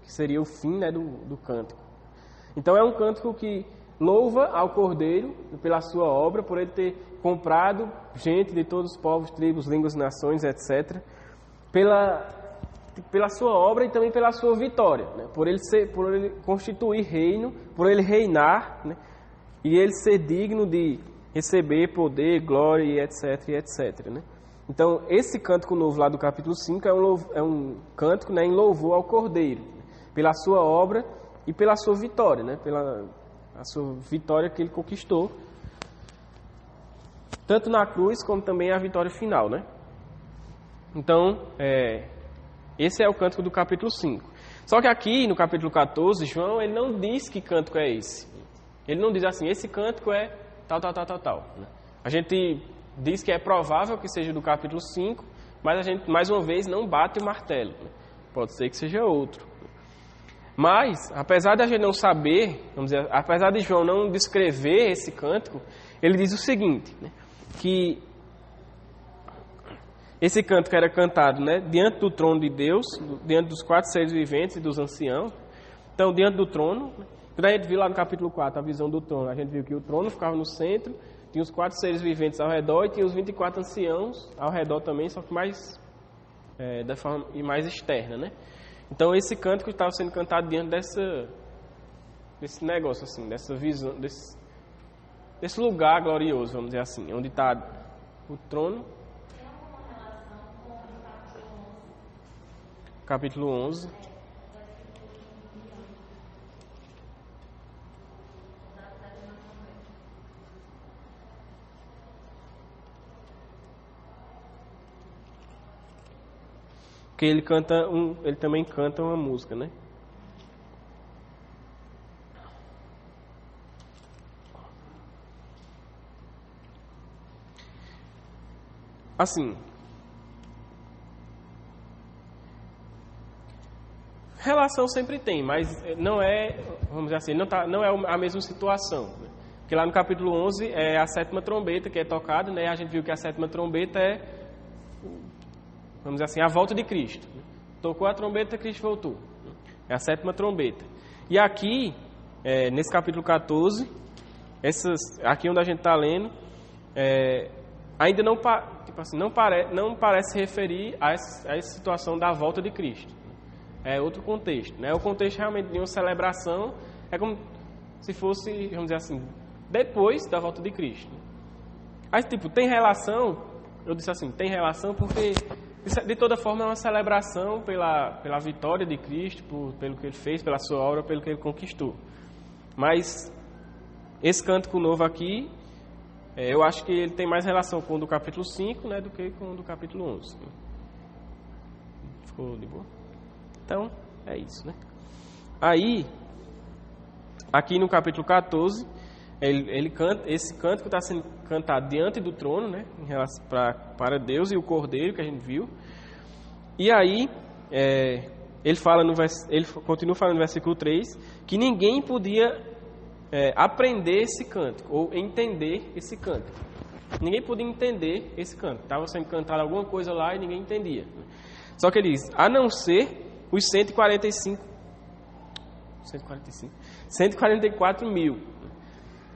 que seria o fim, né, do cântico. Então é um cântico que louva ao Cordeiro pela sua obra, por ele ter comprado gente de todos os povos, tribos, línguas, nações, etc. Pela sua obra e também pela sua vitória, né? Por ele constituir reino, por ele reinar, né? E ele ser digno de receber poder, glória e etc, né? Então, esse cântico novo lá do capítulo 5 é um cântico, né, em louvor ao Cordeiro, pela sua obra e pela sua vitória, né? Pela a sua vitória que ele conquistou, tanto na cruz como também a vitória final, né? Então, esse é o cântico do capítulo 5. Só que aqui, no capítulo 14, João, ele não diz que cântico é esse. Ele não diz assim, esse cântico é tal. A gente diz que é provável que seja do capítulo 5, mas a gente, mais uma vez, não bate o martelo. Pode ser que seja outro. Mas, apesar de a gente não saber, vamos dizer, apesar de João não descrever esse cântico, ele diz o seguinte, né, que esse cântico era cantado, né, diante do trono de Deus, diante dos 4 seres viventes e dos anciãos. Então, diante do trono, quando a gente viu lá no capítulo 4 a visão do trono, a gente viu que o trono ficava no centro, tinha os 4 seres viventes ao redor e tinha os 24 anciãos ao redor também, só que mais da forma e mais externa, né? Então esse cântico estava sendo cantado diante desse negócio assim, dessa visão, desse lugar glorioso, vamos dizer assim, onde está o trono. Tem alguma relação com o Capítulo 11. Porque ele também canta uma música, né? Assim, relação sempre tem, mas não é, vamos dizer assim, não é a mesma situação, né? Porque lá no capítulo 11 é a 7ª trombeta que é tocada, né? A gente viu que a 7ª trombeta é, vamos dizer assim, a volta de Cristo. Tocou a trombeta, Cristo voltou. É a 7ª trombeta. E aqui, nesse capítulo 14, aqui onde a gente está lendo, ainda não parece se referir a essa situação da volta de Cristo. É outro contexto, né? O contexto realmente de uma celebração é como se fosse, vamos dizer assim, depois da volta de Cristo. Aí, tem relação, eu disse assim, tem relação porque, de toda forma, é uma celebração pela vitória de Cristo, pelo que ele fez, pela sua obra, pelo que ele conquistou. Mas esse cântico novo aqui, eu acho que ele tem mais relação com o do capítulo 5, né, do que com o do capítulo 11. Ficou de boa? Então, é isso, né? Aí, aqui no capítulo 14, ele canta, esse cântico está sendo cantado diante do trono, né, em relação para Deus e o Cordeiro, que a gente viu. E aí, ele continua falando no versículo 3 que ninguém podia aprender esse cântico ou entender esse cântico. Ninguém podia entender esse cântico. Estava sendo cantado alguma coisa lá e ninguém entendia. Só que ele diz, a não ser os 144 mil.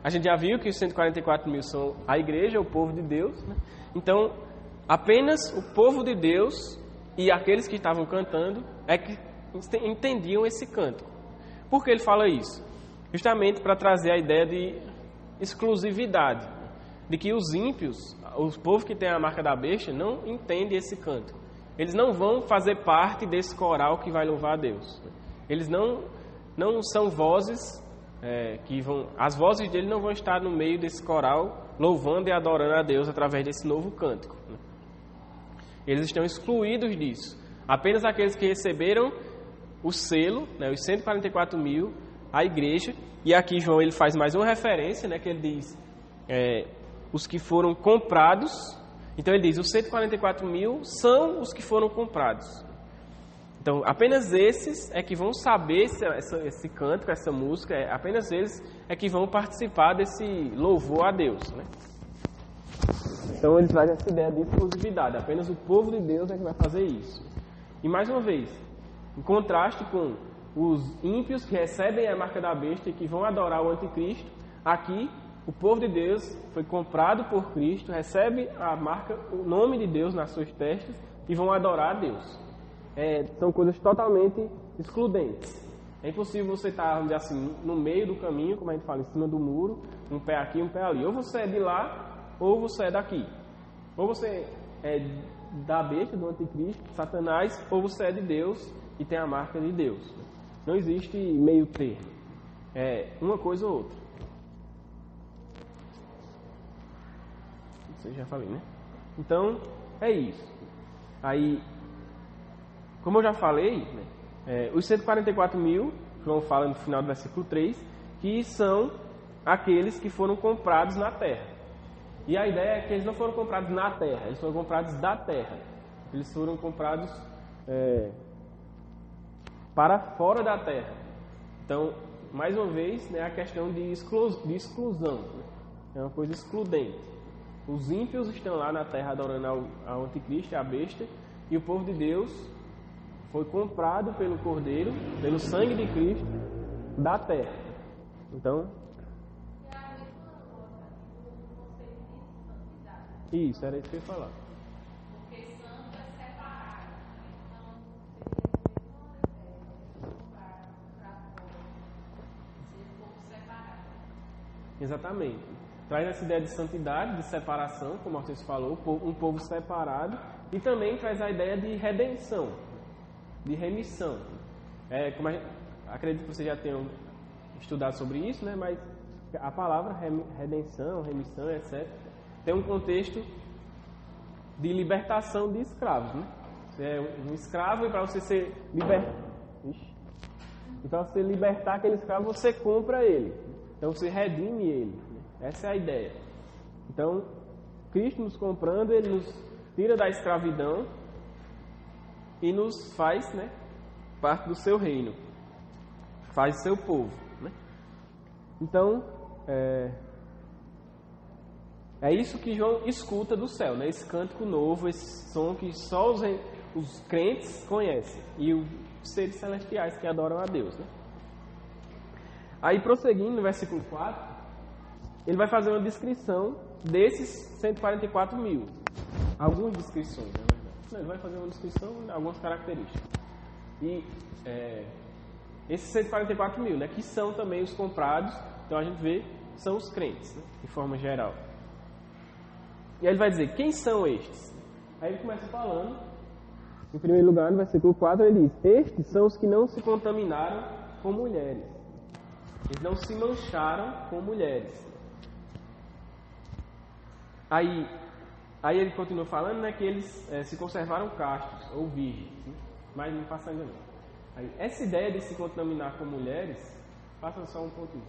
A gente já viu que os 144 mil são a igreja, o povo de Deus, né? Então, apenas o povo de Deus e aqueles que estavam cantando é que entendiam esse cântico. Por que ele fala isso? Justamente para trazer a ideia de exclusividade, de que os ímpios, o povo que tem a marca da besta, não entende esse cântico. Eles não vão fazer parte desse coral que vai louvar a Deus. Eles não são vozes que vão... As vozes dele não vão estar no meio desse coral louvando e adorando a Deus através desse novo cântico. Eles estão excluídos disso. Apenas aqueles que receberam o selo, né, os 144 mil, a igreja. E aqui João ele faz mais uma referência, né, que ele diz os que foram comprados. Então ele diz, os 144 mil são os que foram comprados. Então apenas esses é que vão saber esse cântico, essa música, apenas eles é que vão participar desse louvor a Deus, né? Então ele traz essa ideia de exclusividade, apenas o povo de Deus é que vai fazer isso. E mais uma vez, em contraste com os ímpios que recebem a marca da besta e que vão adorar o anticristo, aqui o povo de Deus foi comprado por Cristo, recebe a marca, o nome de Deus nas suas testas e vão adorar a Deus. São coisas totalmente excludentes. É impossível você estar, vamos dizer assim, no meio do caminho, como a gente fala, em cima do muro, um pé aqui, um pé ali. Ou você é de lá, ou você é daqui. Ou você é da besta, do anticristo, Satanás, ou você é de Deus e tem a marca de Deus. Não existe meio termo. É uma coisa ou outra. Isso eu já falei, né? Então, é isso. Aí, como eu já falei, né, os 144 mil, João fala no final do versículo 3, que são aqueles que foram comprados na terra. E a ideia é que eles não foram comprados na terra, eles foram comprados da terra. Eles foram comprados para fora da terra. Então, mais uma vez, né, a questão de exclusão. Né? É uma coisa excludente. Os ímpios estão lá na terra adorando ao anticristo, a besta, e o povo de Deus foi comprado pelo Cordeiro, pelo sangue de Cristo, da terra. Então, isso, era isso que eu ia falar. Porque santo é separado. Então, seria um pouco separado. Exatamente. Traz essa ideia de santidade, de separação, como vocês falou, um povo separado, e também traz a ideia de redenção, de remissão. Como acredito que vocês já tenham estudado sobre isso, né? Mas a palavra redenção, remissão, etc., tem um contexto de libertação de escravos, né? Um escravo, e para você ser e para você libertar aquele escravo, você compra ele. Então você redime ele. Essa é a ideia. Então, Cristo nos comprando, ele nos tira da escravidão e nos faz, né, parte do seu reino, faz seu povo, né? Então, é isso que João escuta do céu, né? Esse cântico novo, esse som que só os crentes conhecem e os seres celestiais que adoram a Deus, né? Aí, prosseguindo no versículo 4, ele vai fazer uma descrição desses 144 mil. Algumas descrições, na verdade. Não, ele vai fazer uma descrição de algumas características. E esses 144 mil, né, que são também os comprados, então a gente vê, são os crentes, né, de forma geral. E aí ele vai dizer, quem são estes? Aí ele começa falando, em primeiro lugar, no versículo 4, ele diz, estes são os que não se contaminaram com mulheres. Eles não se mancharam com mulheres. Aí ele continua falando, né, que eles se conservaram castos ou virgens, né? Mas não passa ainda não. Aí, essa ideia de se contaminar com mulheres, passa só um pouquinho.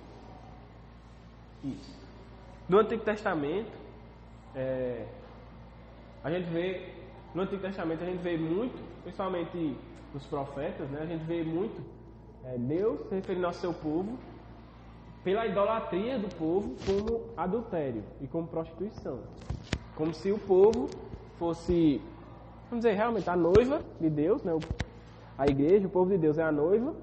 Isso. No Antigo Testamento, a gente vê no Antigo Testamento a gente vê muito, principalmente nos profetas, né? A gente vê muito Deus se referindo ao seu povo pela idolatria do povo como adultério e como prostituição. Como se o povo fosse, vamos dizer, realmente a noiva de Deus, né? A igreja, o povo de Deus é a noiva,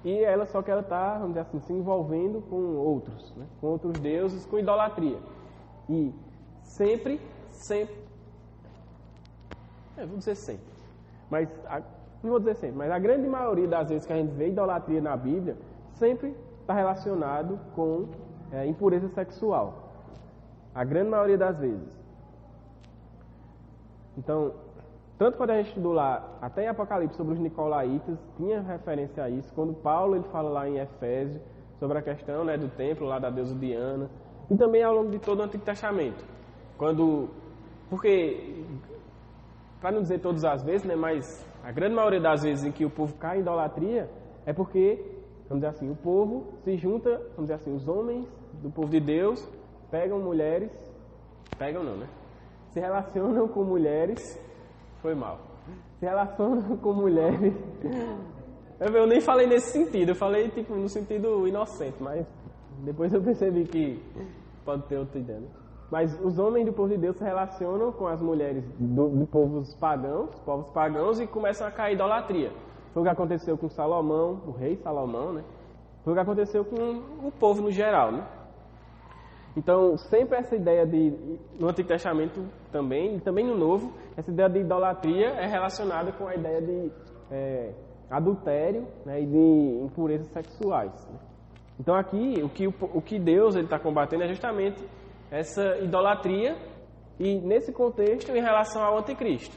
e ela só que ela está, vamos dizer assim, se envolvendo com outros, né? Com outros deuses, com idolatria. E sempre, vou dizer sempre, mas não vou dizer sempre, mas a grande maioria das vezes que a gente vê idolatria na Bíblia, sempre está relacionado com impureza sexual. A grande maioria das vezes. Então, tanto quando a gente estudou lá, até em Apocalipse, sobre os nicolaítas, tinha referência a isso. Quando Paulo ele fala lá em Efésios sobre a questão, né, do templo lá da deusa Diana, e também ao longo de todo o Antigo Testamento. Porque, para não dizer todas as vezes, né, mas a grande maioria das vezes em que o povo cai em idolatria é porque, vamos dizer assim, o povo se junta, vamos dizer assim, os homens do povo de Deus pegam mulheres, se relacionam com mulheres, se relacionam com mulheres, eu nem falei nesse sentido, eu falei tipo no sentido inocente, mas depois eu percebi que pode ter outra ideia, né? Mas os homens do povo de Deus se relacionam com as mulheres de povos pagãos, e começam a cair em idolatria. Foi o que aconteceu com Salomão, o rei Salomão, né? Foi o que aconteceu com o povo no geral, né? Então, sempre essa ideia no Antigo Testamento também, e também no Novo, essa ideia de idolatria é relacionada com a ideia de adultério, né, e de impurezas sexuais, né? Então aqui, o que Deus está combatendo é justamente essa idolatria, e nesse contexto em relação ao anticristo.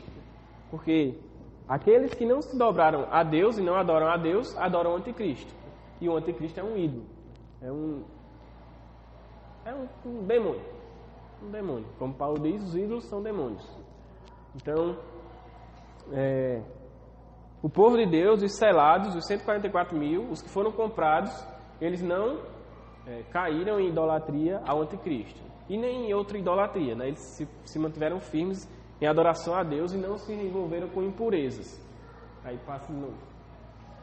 Porque aqueles que não se dobraram a Deus e não adoram a Deus, adoram o anticristo. E o anticristo é um ídolo. É um demônio. Um demônio. Como Paulo diz, os ídolos são demônios. Então, o povo de Deus, os selados, os 144 mil, os que foram comprados, eles não caíram em idolatria ao anticristo. E nem em outra idolatria, né? Eles se mantiveram firmes em adoração a Deus e não se envolveram com impurezas. Aí passa de novo.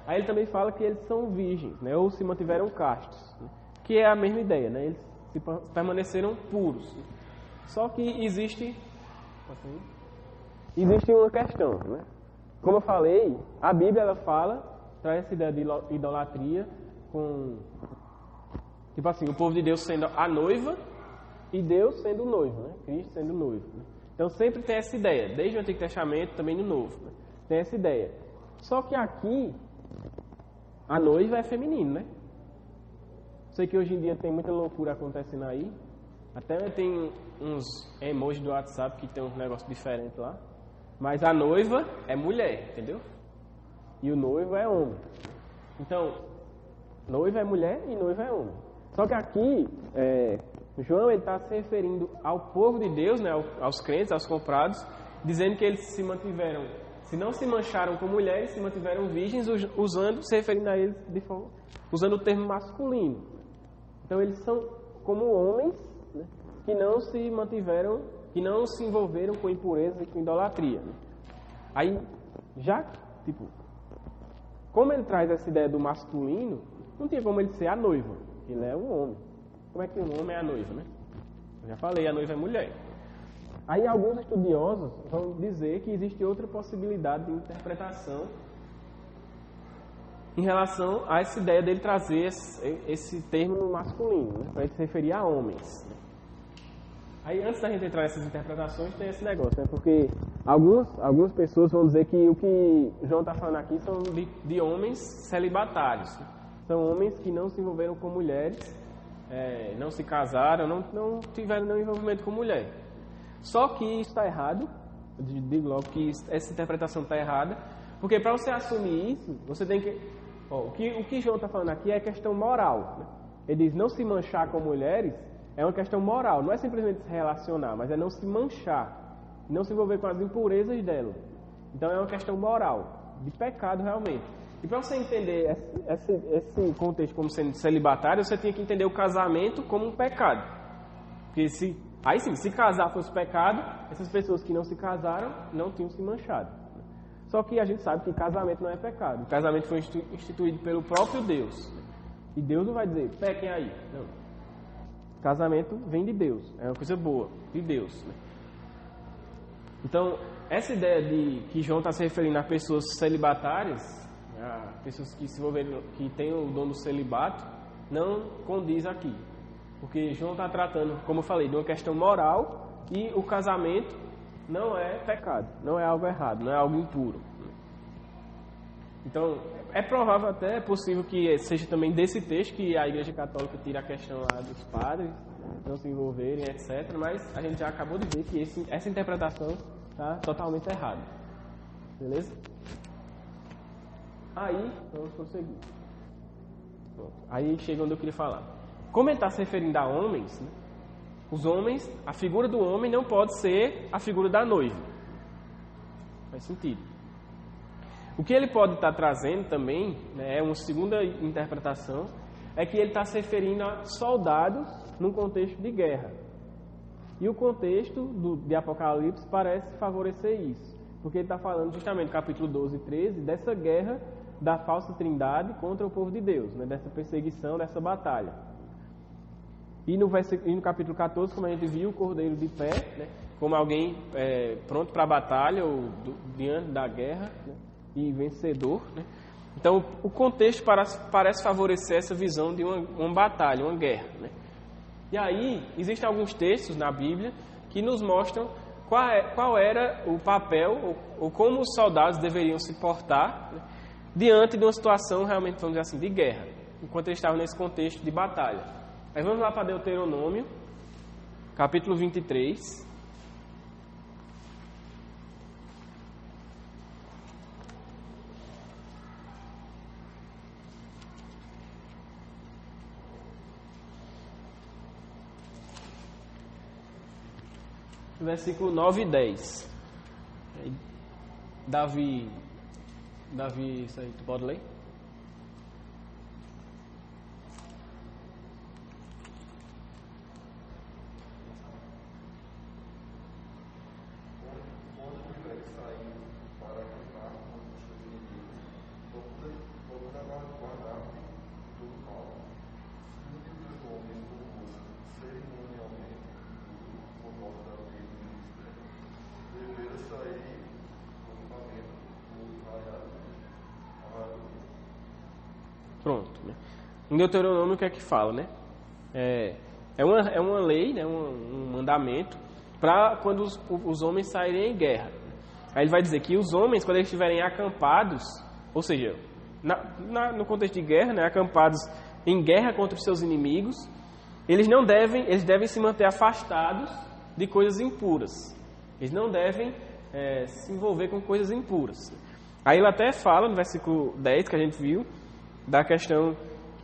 Aí ele também fala que eles são virgens, né? Ou se mantiveram castos, né? Que é a mesma ideia, né? Eles permaneceram puros. Só que existe uma questão, né? Como eu falei, a Bíblia ela traz essa ideia de idolatria com, tipo assim, o povo de Deus sendo a noiva e Deus sendo o noivo, né? Cristo sendo o noivo, né? Então sempre tem essa ideia, desde o Antigo Testamento, também no Novo, né? Tem essa ideia. Só que aqui, a noiva é feminino, né? Sei que hoje em dia tem muita loucura acontecendo aí. Até tem uns emojis do WhatsApp que tem uns negócios diferentes lá. Mas a noiva é mulher, entendeu? E o noivo é homem. Então, noiva é mulher e noiva é homem. Só que aqui, João está se referindo ao povo de Deus, né, aos crentes, aos comprados, dizendo que eles se mantiveram, se não se mancharam com mulheres, se mantiveram virgens, se referindo a eles usando o termo masculino. Então eles são como homens, né, que não se mantiveram, que não se envolveram com impureza e com idolatria, né? Aí, como ele traz essa ideia do masculino, não tinha como ele ser a noiva. Ele é um homem. Como é que um homem é a noiva, né? Eu já falei, a noiva é mulher. Aí alguns estudiosos vão dizer que existe outra possibilidade de interpretação em relação a essa ideia dele trazer esse termo no masculino, né? Para ele se referir a homens, né? Aí antes da gente entrar nessas interpretações tem esse negócio, né? Porque algumas pessoas vão dizer que o que João está falando aqui são de homens celibatários, né? São homens que não se envolveram com mulheres, não se casaram, não tiveram nenhum envolvimento com mulher. Só que isso está errado, eu digo logo que essa interpretação está errada, porque para você assumir isso, você tem que... o que João está falando aqui é questão moral, né? Ele diz, não se manchar com mulheres é uma questão moral, não é simplesmente se relacionar, mas é não se manchar, não se envolver com as impurezas dela. Então é uma questão moral, de pecado realmente. E para você entender esse contexto como sendo celibatário, você tinha que entender o casamento como um pecado. Porque se Aí sim, se casar fosse pecado, essas pessoas que não se casaram não tinham se manchado. Só que a gente sabe que casamento não é pecado. O casamento foi instituído pelo próprio Deus. E Deus não vai dizer, pequem aí. Não. Casamento vem de Deus. É uma coisa boa, de Deus. Então, essa ideia de que João está se referindo a pessoas celibatárias, a pessoas que se envolveram, que têm o dom do celibato, não condiz aqui. Porque João está tratando, como eu falei, de uma questão moral e o casamento não é pecado, não é algo errado, não é algo impuro. Então, é provável até, é possível que seja também desse texto que a Igreja Católica tira a questão lá dos padres não se envolverem, etc. Mas a gente já acabou de ver que essa interpretação está totalmente errada. Beleza? Aí, vamos prosseguir. Pronto. Aí chega onde eu queria falar. Como ele está se referindo a homens, né? Os homens, a figura do homem não pode ser a figura da noiva. Faz sentido. O que ele pode estar trazendo também, né, é uma segunda interpretação, é que ele está se referindo a soldados num contexto de guerra. E o contexto de Apocalipse parece favorecer isso. Porque ele está falando justamente no capítulo 12 e 13 dessa guerra da falsa trindade contra o povo de Deus, né, dessa perseguição, dessa batalha. E no capítulo 14, como a gente viu, o cordeiro de pé, né, como alguém pronto para a batalha ou diante da guerra, né, e vencedor. Né. Então, o contexto parece favorecer essa visão de uma batalha, uma guerra. Né. E aí, existem alguns textos na Bíblia que nos mostram qual era o papel ou como os soldados deveriam se portar, né, diante de uma situação realmente, vamos dizer assim, de guerra, enquanto eles estavam nesse contexto de batalha. Aí vamos lá para Deuteronômio, capítulo 23. Versículo 9 e 10. Davi, isso aí, tu pode ler? Pronto. Né? Em Deuteronômio, o que é que fala, né? É uma lei, né? um mandamento, para quando os homens saírem em guerra. Aí ele vai dizer que os homens, quando eles estiverem acampados, ou seja, no contexto de guerra, né? Acampados em guerra contra os seus inimigos, eles devem se manter afastados de coisas impuras. Eles não devem se envolver com coisas impuras. Aí ele até fala, no versículo 10, que a gente viu, da questão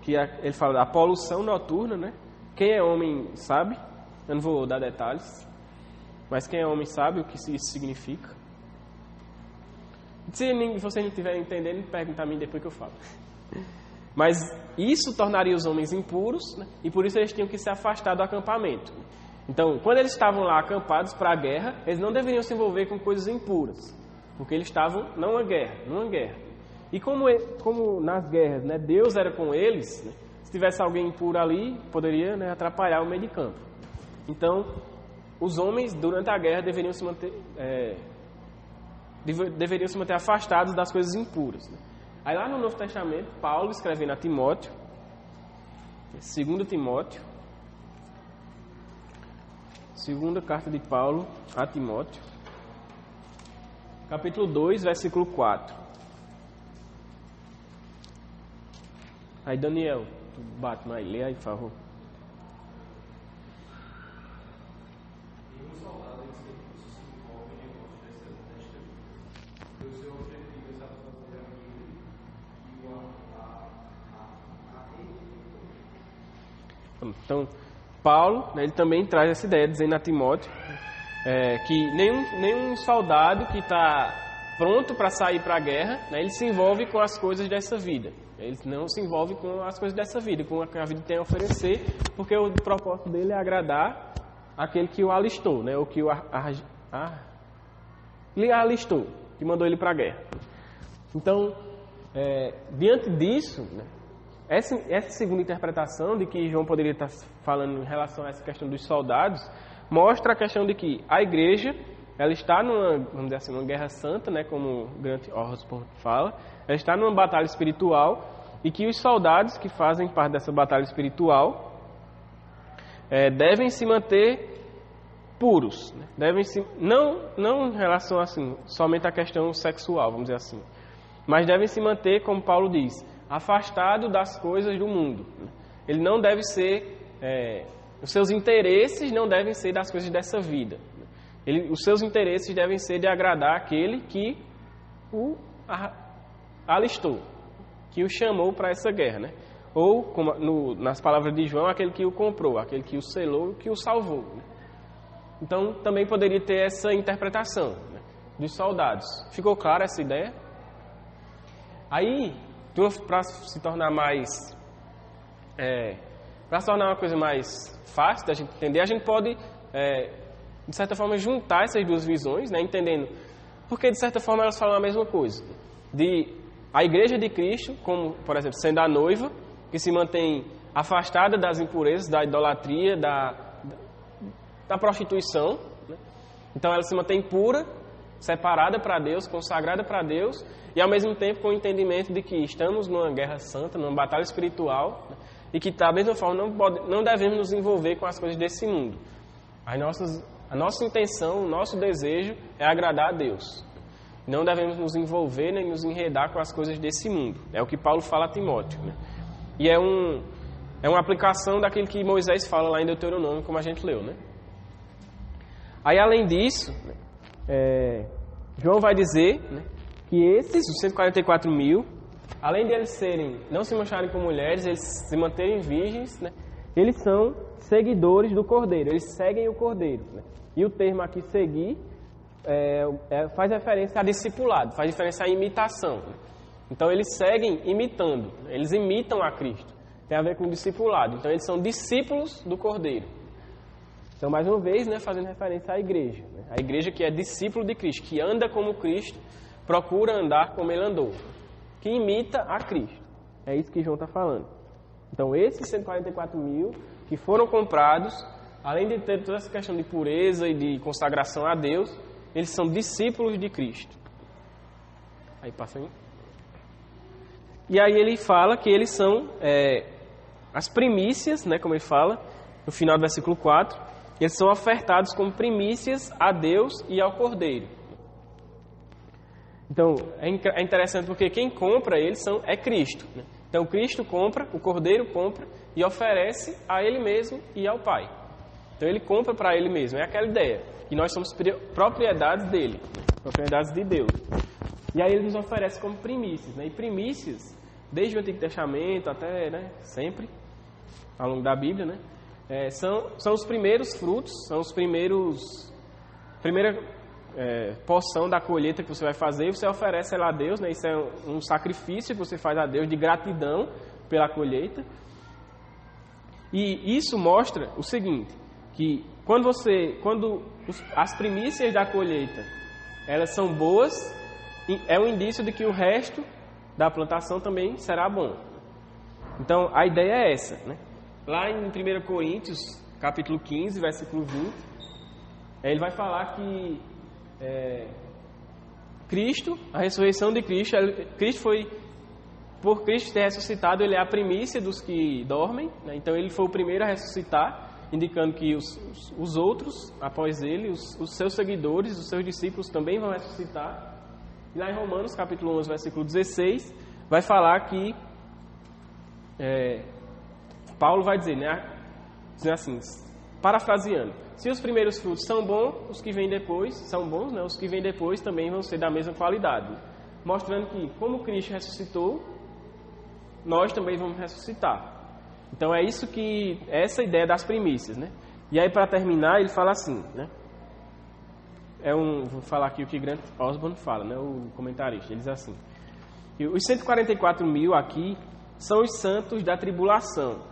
que ele fala da poluição noturna, né? Quem é homem sabe, eu não vou dar detalhes, mas quem é homem sabe o que isso significa. Se vocês não estiverem entendendo, pergunta a mim depois que eu falo. Mas isso tornaria os homens impuros, né? E por isso eles tinham que se afastar do acampamento. Então, quando eles estavam lá acampados para a guerra, eles não deveriam se envolver com coisas impuras, porque eles estavam numa guerra. E como nas guerras, né, Deus era com eles, né, se tivesse alguém impuro ali, poderia, né, atrapalhar o meio de campo. Então, os homens, durante a guerra, deveriam se manter afastados das coisas impuras. Né. Aí lá no Novo Testamento, Paulo escrevendo a Timóteo, 2 Timóteo, segunda carta de Paulo a Timóteo, capítulo 2, versículo 4. Aí, Daniel, tu bate mais, lê aí, por favor. Então, Paulo, né, ele também traz essa ideia, dizendo a Timóteo que nenhum soldado que está pronto para sair para a guerra, né, ele se envolve com as coisas dessa vida. Ele não se envolve com as coisas dessa vida, com o que a vida tem a oferecer, porque o propósito dele é agradar aquele que o alistou, né? Ou que lhe alistou, que mandou ele para a guerra. Então, diante disso, né, essa segunda interpretação de que João poderia estar falando em relação a essa questão dos soldados, mostra a questão de que a igreja, ela está numa, vamos dizer assim, uma guerra santa, né, como Grant Osborne fala, ela está numa batalha espiritual, e que os soldados que fazem parte dessa batalha espiritual devem se manter puros, né? Não em relação assim, somente à questão sexual, vamos dizer assim, mas devem se manter, como Paulo diz, afastado das coisas do mundo. Ele não deve ser, os seus interesses não devem ser das coisas dessa vida. Os seus interesses devem ser de agradar aquele que o alistou, que o chamou para essa guerra, né? Ou, como nas palavras de João, aquele que o comprou, aquele que o selou, que o salvou, né? Então, também poderia ter essa interpretação, né, dos soldados. Ficou clara essa ideia? Aí, para se tornar mais... para se tornar uma coisa mais fácil da gente entender, a gente pode, de certa forma, juntar essas duas visões, né, entendendo... Porque, de certa forma, elas falam a mesma coisa. A igreja de Cristo, como, por exemplo, sendo a noiva, que se mantém afastada das impurezas, da idolatria, da prostituição, né? Então ela se mantém pura, separada para Deus, consagrada para Deus, e ao mesmo tempo com o entendimento de que estamos numa guerra santa, numa batalha espiritual, né? E que da mesma forma não devemos nos envolver com as coisas desse mundo. A nossa intenção, o nosso desejo é agradar a Deus. Não devemos nos envolver nem nos enredar com as coisas desse mundo. É o que Paulo fala a Timóteo, né? E é uma aplicação daquilo que Moisés fala lá em Deuteronômio, como a gente leu, né? Aí, além disso, João vai dizer, né, que esses, os 144 mil, além de eles não se mancharem com mulheres, eles se manterem virgens, né, eles são seguidores do Cordeiro, eles seguem o Cordeiro, né? E o termo aqui, seguir, faz referência a discipulado, faz referência à imitação, né? Então, eles seguem imitando, eles imitam a Cristo. Tem a ver com discipulado. Então, eles são discípulos do Cordeiro. Então, mais uma vez, né, fazendo referência à igreja. Né? A igreja que é discípulo de Cristo, que anda como Cristo, procura andar como Ele andou, que imita a Cristo. É isso que João está falando. Então, esses 144 mil que foram comprados, além de ter toda essa questão de pureza e de consagração a Deus, eles são discípulos de Cristo. Aí passa aí. E aí ele fala que eles são as primícias, né, como ele fala, no final do versículo 4, eles são ofertados como primícias a Deus e ao Cordeiro. Então, é interessante porque quem compra eles é Cristo, né? Então, Cristo compra, o Cordeiro compra e oferece a Ele mesmo e ao Pai. Então, Ele compra para Ele mesmo. É aquela ideia, que nós somos propriedades dEle, né? Propriedades de Deus. E aí Ele nos oferece como primícias, né? E primícias, desde o Antigo Testamento até, né, sempre, ao longo da Bíblia, né? São os primeiros frutos, são os primeira porção da colheita que você vai fazer, você oferece ela a Deus, né? Isso é um sacrifício que você faz a Deus de gratidão pela colheita. E isso mostra o seguinte, que quando as primícias da colheita elas são boas, é um indício de que o resto da plantação também será bom. Então a ideia é essa, né? Lá em 1 Coríntios, capítulo 15, versículo 20, ele vai falar que Cristo, a ressurreição de Cristo, por Cristo ter ressuscitado, ele é a primícia dos que dormem, né? Então ele foi o primeiro a ressuscitar, indicando que os outros, após ele, os seus seguidores, os seus discípulos também vão ressuscitar. E lá em Romanos, capítulo 11, versículo 16, vai falar que Paulo vai dizer, né, assim, parafraseando, se os primeiros frutos são bons, os que vêm depois são bons, né, os que vêm depois também vão ser da mesma qualidade, mostrando que como Cristo ressuscitou, nós também vamos ressuscitar. Então é isso que essa ideia das primícias, né? E aí para terminar ele fala assim, né? Vou falar aqui o que Grant Osborne fala, né? O comentarista, ele diz assim: os 144 mil aqui são os santos da tribulação,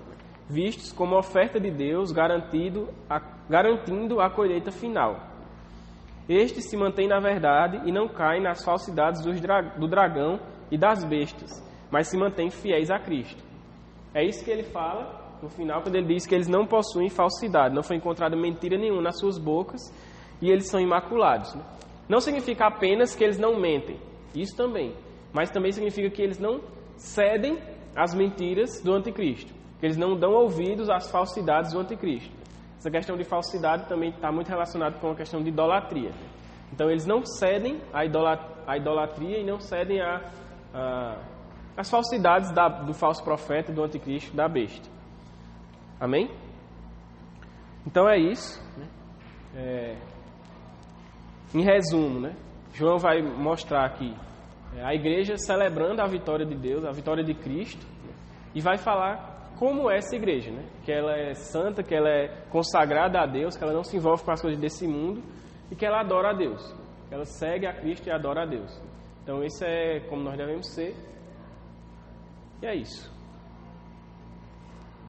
vistos como oferta de Deus, garantido garantindo a colheita final. Estes se mantêm na verdade e não caem nas falsidades do dragão e das bestas, mas se mantêm fiéis a Cristo. É isso que ele fala no final, quando ele diz que eles não possuem falsidade, não foi encontrada mentira nenhuma nas suas bocas e eles são imaculados. Não significa apenas que eles não mentem, isso também, mas também significa que eles não cedem às mentiras do anticristo, que eles não dão ouvidos às falsidades do anticristo. Essa questão de falsidade também está muito relacionada com a questão de idolatria. Então eles não cedem à idolatria e não cedem às falsidades do falso profeta, do anticristo, da besta. Amém? Então é isso. Em resumo, João vai mostrar aqui a igreja celebrando a vitória de Deus, a vitória de Cristo, e vai falar como é essa igreja, que ela é santa, que ela é consagrada a Deus, que ela não se envolve com as coisas desse mundo e que ela adora a Deus, que ela segue a Cristo e adora a Deus. Então isso é como nós devemos ser, e é isso.